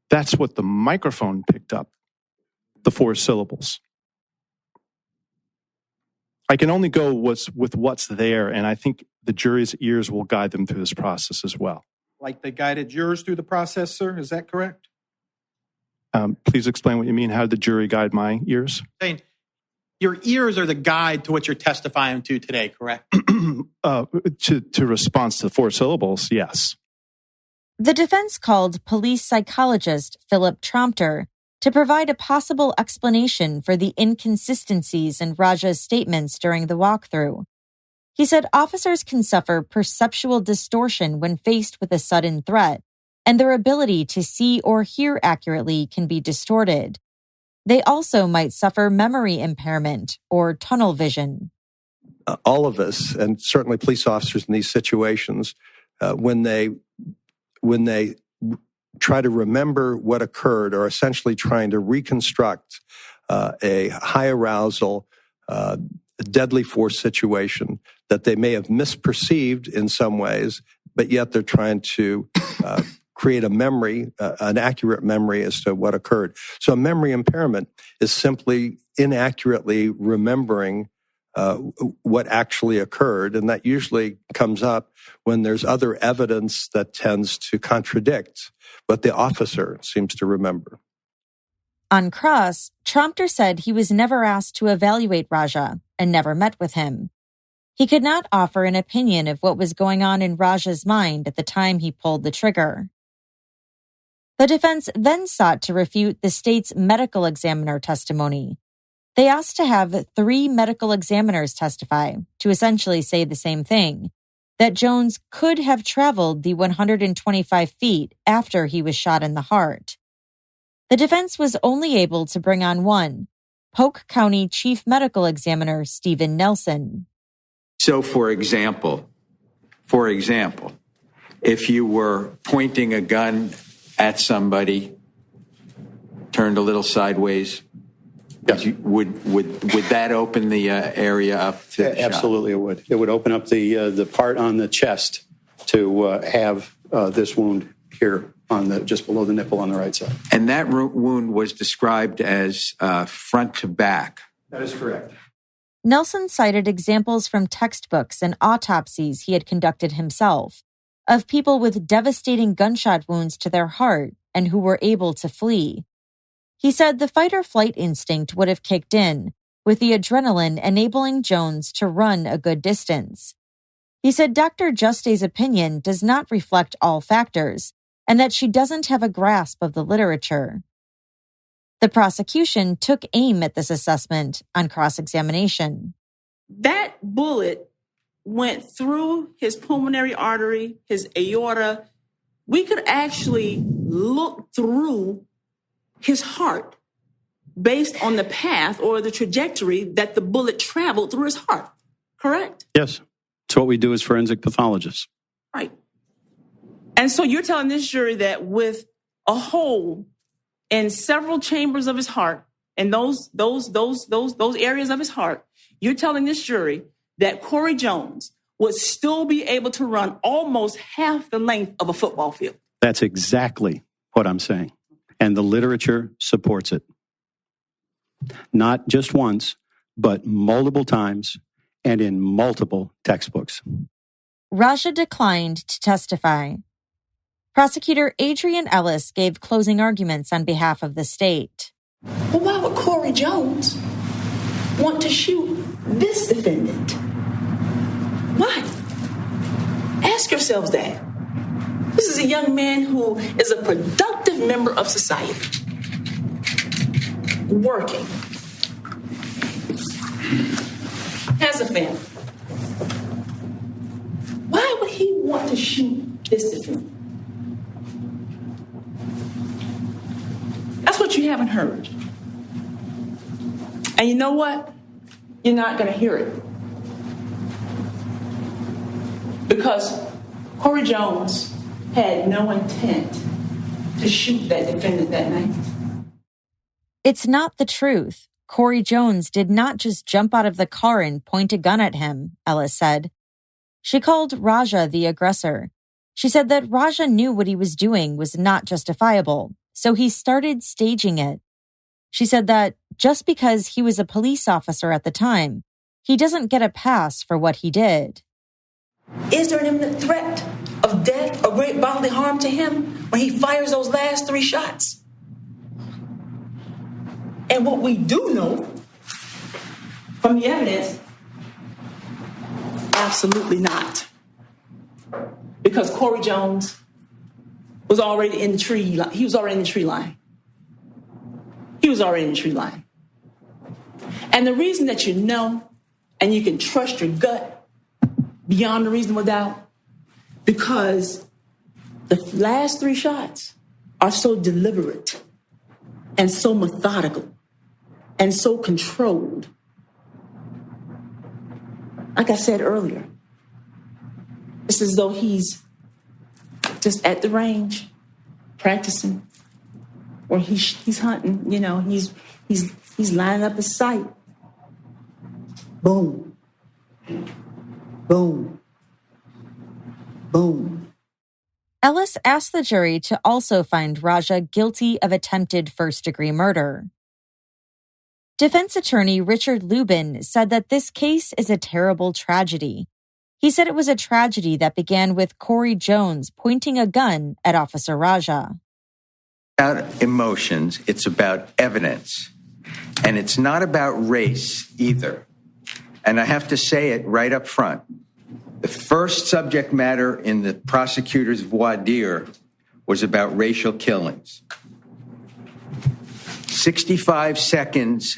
That's what the microphone picked up, the 4 syllables. I can only go with what's there, and I think the jury's ears will guide them through this process as well. Like they guided jurors through the process, sir? Is that correct? Please explain what you mean. How did the jury guide my ears? Saying your ears are the guide to what you're testifying to today, correct? To response to 4 syllables, yes. The defense called police psychologist Philip Trompter to provide a possible explanation for the inconsistencies in Raja's statements during the walkthrough. He said officers can suffer perceptual distortion when faced with a sudden threat, and their ability to see or hear accurately can be distorted. They also might suffer memory impairment or tunnel vision. All of us, and certainly police officers in these situations, when they try to remember what occurred, are essentially trying to reconstruct a high arousal, deadly force situation that they may have misperceived in some ways, but yet they're trying to create a memory, an accurate memory as to what occurred. So a memory impairment is simply inaccurately remembering what actually occurred, and that usually comes up when there's other evidence that tends to contradict what the officer seems to remember. On cross, Trompter said he was never asked to evaluate Raja and never met with him. He could not offer an opinion of what was going on in Raja's mind at the time he pulled the trigger. The defense then sought to refute the state's medical examiner testimony. They asked to have 3 medical examiners testify to essentially say the same thing, that Jones could have traveled the 125 feet after he was shot in the heart. The defense was only able to bring on one, Polk County Chief Medical Examiner Stephen Nelson. So, for example, if you were pointing a gun at somebody, turned a little sideways, yes. Would that open the area up to the Absolutely, shot? It would. It would open up the part on the chest to have this wound here on just below the nipple on the right side. And that wound was described as front to back. That is correct. Nelson cited examples from textbooks and autopsies he had conducted himself of people with devastating gunshot wounds to their heart and who were able to flee. He said the fight-or-flight instinct would have kicked in, with the adrenaline enabling Jones to run a good distance. He said Dr. Juste's opinion does not reflect all factors, and that she doesn't have a grasp of the literature. The prosecution took aim at this assessment on cross-examination. That bullet went through his pulmonary artery, his aorta. We could actually look through his heart based on the path or the trajectory that the bullet traveled through his heart, correct? Yes. It's what we do as forensic pathologists. Right. And so you're telling this jury that with a hole in several chambers of his heart, and those areas of his heart, you're telling this jury that Corey Jones would still be able to run almost half the length of a football field. That's exactly what I'm saying. And the literature supports it. Not just once, but multiple times and in multiple textbooks. Raja declined to testify. Prosecutor Adrian Ellis gave closing arguments on behalf of the state. Well, why would Corey Jones want to shoot this defendant? Why? Ask yourselves that. This is a young man who is a productive member of society, working, has a family. Why would he want to shoot this defendant? That's what you haven't heard. And you know what? You're not going to hear it. Because Corey Jones had no intent to shoot that defendant that night. It's not the truth. Corey Jones did not just jump out of the car and point a gun at him, Ellis said. She called Raja the aggressor. She said that Raja knew what he was doing was not justifiable, so he started staging it. She said that just because he was a police officer at the time, he doesn't get a pass for what he did. Is there an imminent threat of death or great bodily harm to him when he fires those last 3 shots? And what we do know from the evidence, absolutely not. Because Corey Jones was already in the tree. He was already in the tree line. He was already in the tree line. And the reason that you know and you can trust your gut beyond a reasonable doubt, because the last 3 shots are so deliberate and so methodical and so controlled. Like I said earlier, it's as though he's just at the range practicing, or he's hunting. You know, he's lining up his sight. Boom, boom, boom. Ellis asked the jury to also find Raja guilty of attempted first-degree murder. Defense attorney Richard Lubin said that this case is a terrible tragedy. He said it was a tragedy that began with Corey Jones pointing a gun at Officer Raja. About emotions, it's about evidence. And it's not about race either. And I have to say it right up front. The first subject matter in the prosecutor's voir dire was about racial killings. 65 seconds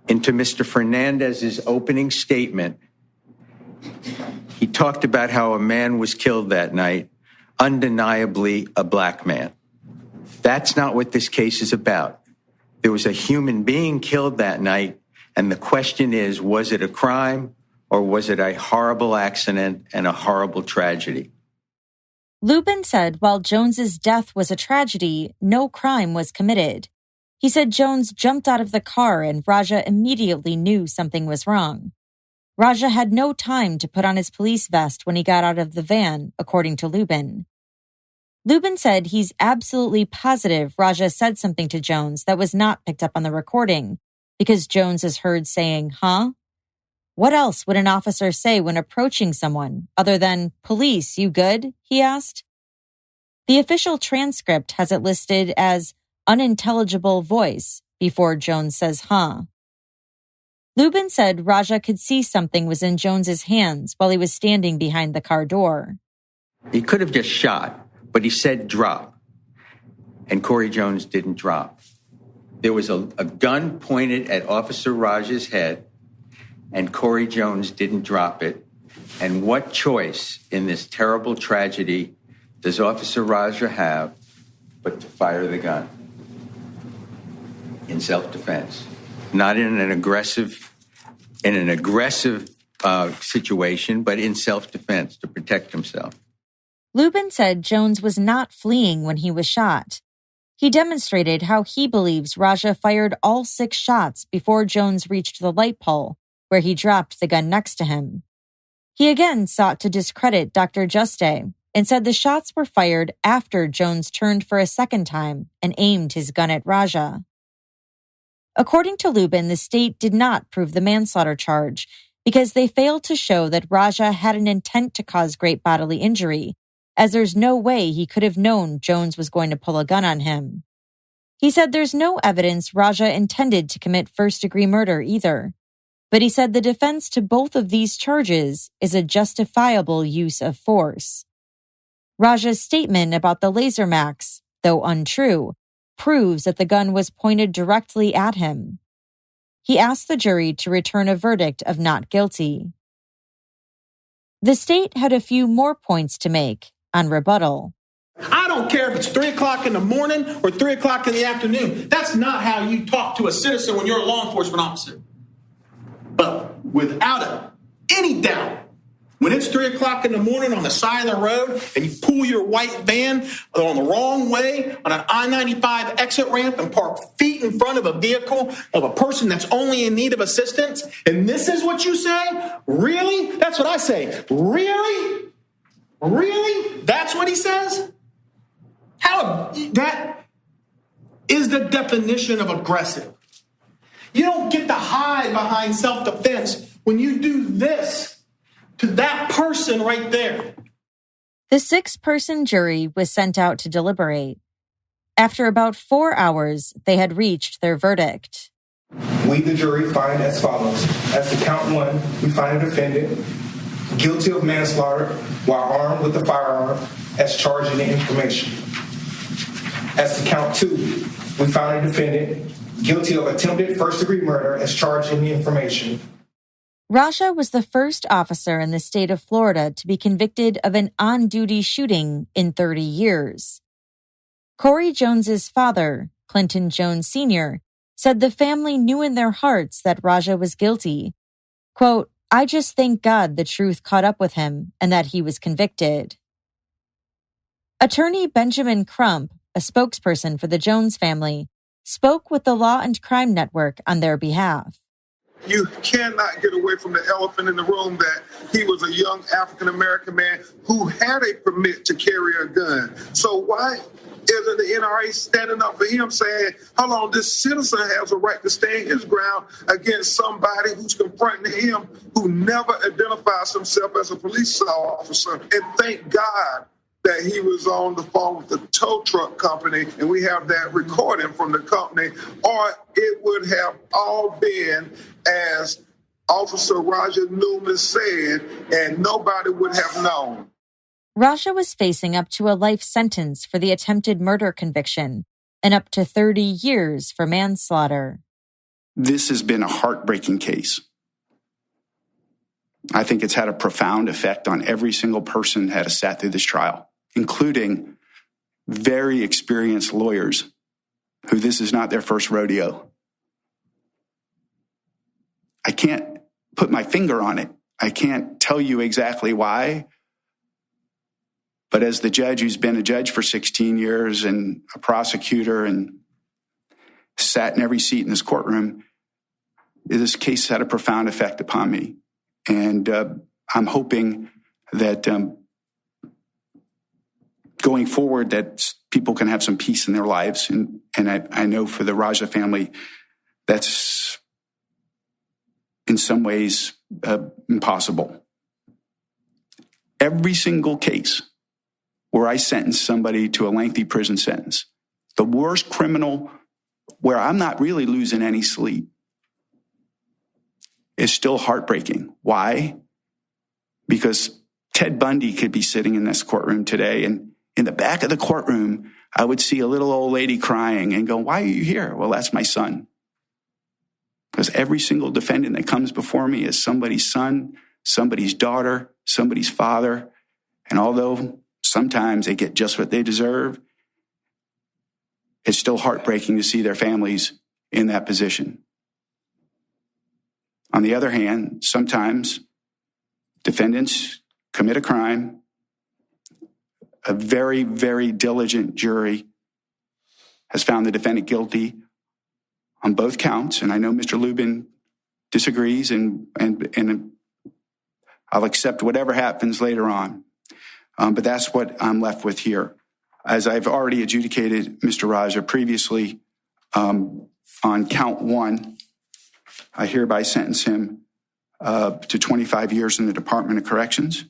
into Mr. Fernandez's opening statement, he talked about how a man was killed that night, undeniably a black man. That's not what this case is about. There was a human being killed that night, and the question is, was it a crime or was it a horrible accident and a horrible tragedy? Lubin said while Jones's death was a tragedy, no crime was committed. He said Jones jumped out of the car and Raja immediately knew something was wrong. Raja had no time to put on his police vest when he got out of the van, according to Lubin. Lubin said he's absolutely positive Raja said something to Jones that was not picked up on the recording, because Jones is heard saying, "Huh?" What else would an officer say when approaching someone other than, "Police, you good?" he asked. The official transcript has it listed as unintelligible voice before Jones says, "Huh." Lubin said Raja could see something was in Jones's hands while he was standing behind the car door. He could have just shot, but he said drop. And Corey Jones didn't drop. There was a gun pointed at Officer Raja's head, and Corey Jones didn't drop it. And what choice in this terrible tragedy does Officer Raja have but to fire the gun? In self-defense. Not in an aggressive situation, but in self-defense to protect himself. Lubin said Jones was not fleeing when he was shot. He demonstrated how he believes Raja fired all 6 shots before Jones reached the light pole, where he dropped the gun next to him. He again sought to discredit Dr. Juste and said the shots were fired after Jones turned for a second time and aimed his gun at Raja. According to Lubin, the state did not prove the manslaughter charge, because they failed to show that Raja had an intent to cause great bodily injury, as there's no way he could have known Jones was going to pull a gun on him. He said there's no evidence Raja intended to commit first-degree murder either, but he said the defense to both of these charges is a justifiable use of force. Raja's statement about the laser max, though untrue, proves that the gun was pointed directly at him. He asked the jury to return a verdict of not guilty. The state had a few more points to make on rebuttal. I don't care if it's 3 o'clock in the morning or 3 o'clock in the afternoon. That's not how you talk to a citizen when you're a law enforcement officer. But without any doubt, when it's 3 o'clock in the morning on the side of the road and you pull your white van on the wrong way on an I-95 exit ramp and park feet in front of a vehicle of a person that's only in need of assistance, and this is what you say? Really? That's what I say. Really? Really? That's what he says? That is the definition of aggressive. You don't get to hide behind self-defense when you do this to that person right there. The 6-person jury was sent out to deliberate. After about 4 hours, they had reached their verdict. We, the jury, find as follows. As to count 1, we find a defendant guilty of manslaughter while armed with a firearm as charged in the information. As to count 2, we found a defendant guilty of attempted first-degree murder as charged in the information. Raja was the first officer in the state of Florida to be convicted of an on-duty shooting in 30 years. Corey Jones's father, Clinton Jones Sr., said the family knew in their hearts that Raja was guilty. Quote, "I just thank God the truth caught up with him and that he was convicted." Attorney Benjamin Crump, a spokesperson for the Jones family, spoke with the Law and Crime Network on their behalf. You cannot get away from the elephant in the room that he was a young African-American man who had a permit to carry a gun. So why isn't the NRA standing up for him saying, hold on, this citizen has a right to stand his ground against somebody who's confronting him who never identifies himself as a police officer? And thank God that he was on the phone with the tow truck company, and we have that recording from the company, or it would have all been as Officer Raja Newman said, and nobody would have known. Raja was facing up to a life sentence for the attempted murder conviction and up to 30 years for manslaughter. This has been a heartbreaking case. I think it's had a profound effect on every single person that has sat through this trial, including very experienced lawyers who this is not their first rodeo. I can't put my finger on it. I can't tell you exactly why. But as the judge who's been a judge for 16 years and a prosecutor and sat in every seat in this courtroom, this case had a profound effect upon me. And I'm hoping that going forward that people can have some peace in their lives. And I know for the Raja family, that's in some ways impossible. Every single case where I sentence somebody to a lengthy prison sentence, the worst criminal where I'm not really losing any sleep, is still heartbreaking. Why? Because Ted Bundy could be sitting in this courtroom today, and in the back of the courtroom, I would see a little old lady crying and go, "Why are you here?" "Well, that's my son." Because every single defendant that comes before me is somebody's son, somebody's daughter, somebody's father. And although sometimes they get just what they deserve, it's still heartbreaking to see their families in that position. On the other hand, sometimes defendants commit a crime. A very, very diligent jury has found the defendant guilty on both counts. And I know Mr. Lubin disagrees, and I'll accept whatever happens later on. But that's what I'm left with here. As I've already adjudicated Mr. Raja previously, on count 1, I hereby sentence him to 25 years in the Department of Corrections.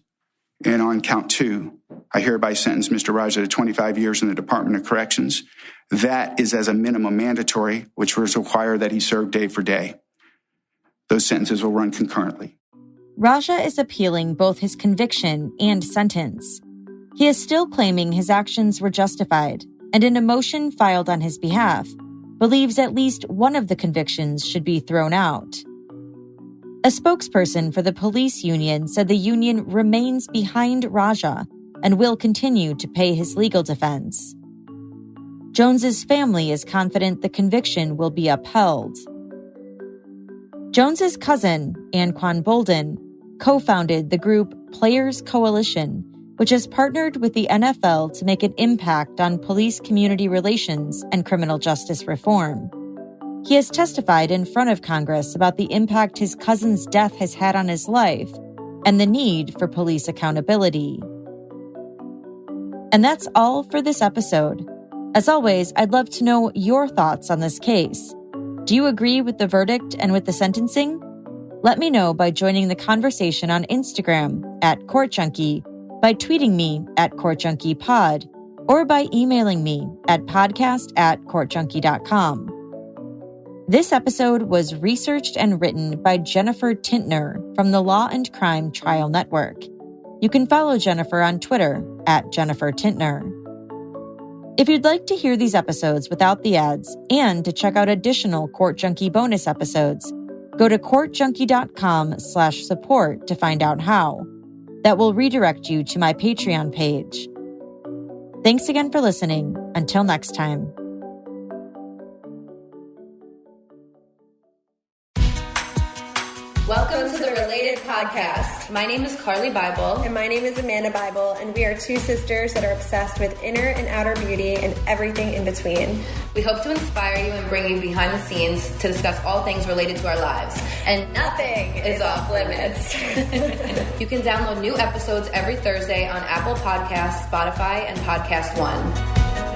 And on count 2, I hereby sentence Mr. Raja to 25 years in the Department of Corrections. That is as a minimum mandatory, which was required that he serve day for day. Those sentences will run concurrently. Raja is appealing both his conviction and sentence. He is still claiming his actions were justified, and in a motion filed on his behalf, believes at least one of the convictions should be thrown out. A spokesperson for the police union said the union remains behind Raja and will continue to pay his legal defense. Jones's family is confident the conviction will be upheld. Jones's cousin, Anquan Bolden, co-founded the group Players Coalition, which has partnered with the NFL to make an impact on police community relations and criminal justice reform. He has testified in front of Congress about the impact his cousin's death has had on his life and the need for police accountability. And that's all for this episode. As always, I'd love to know your thoughts on this case. Do you agree with the verdict and with the sentencing? Let me know by joining the conversation on Instagram @CourtJunkie, by tweeting me @CourtJunkiePod, or by emailing me at podcast@courtjunkie.com. This episode was researched and written by Jennifer Tintner from the Law and Crime Trial Network. You can follow Jennifer on Twitter @JenniferTintner. If you'd like to hear these episodes without the ads and to check out additional Court Junkie bonus episodes, go to courtjunkie.com/support to find out how. That will redirect you to my Patreon page. Thanks again for listening. Until next time. Welcome to the Related Podcast. My name is Carly Bible. And my name is Amanda Bible, and we are two sisters that are obsessed with inner and outer beauty and everything in between. We hope to inspire you and bring you behind the scenes to discuss all things related to our lives. And nothing is off limits. You can download new episodes every Thursday on Apple Podcasts, Spotify, and Podcast One.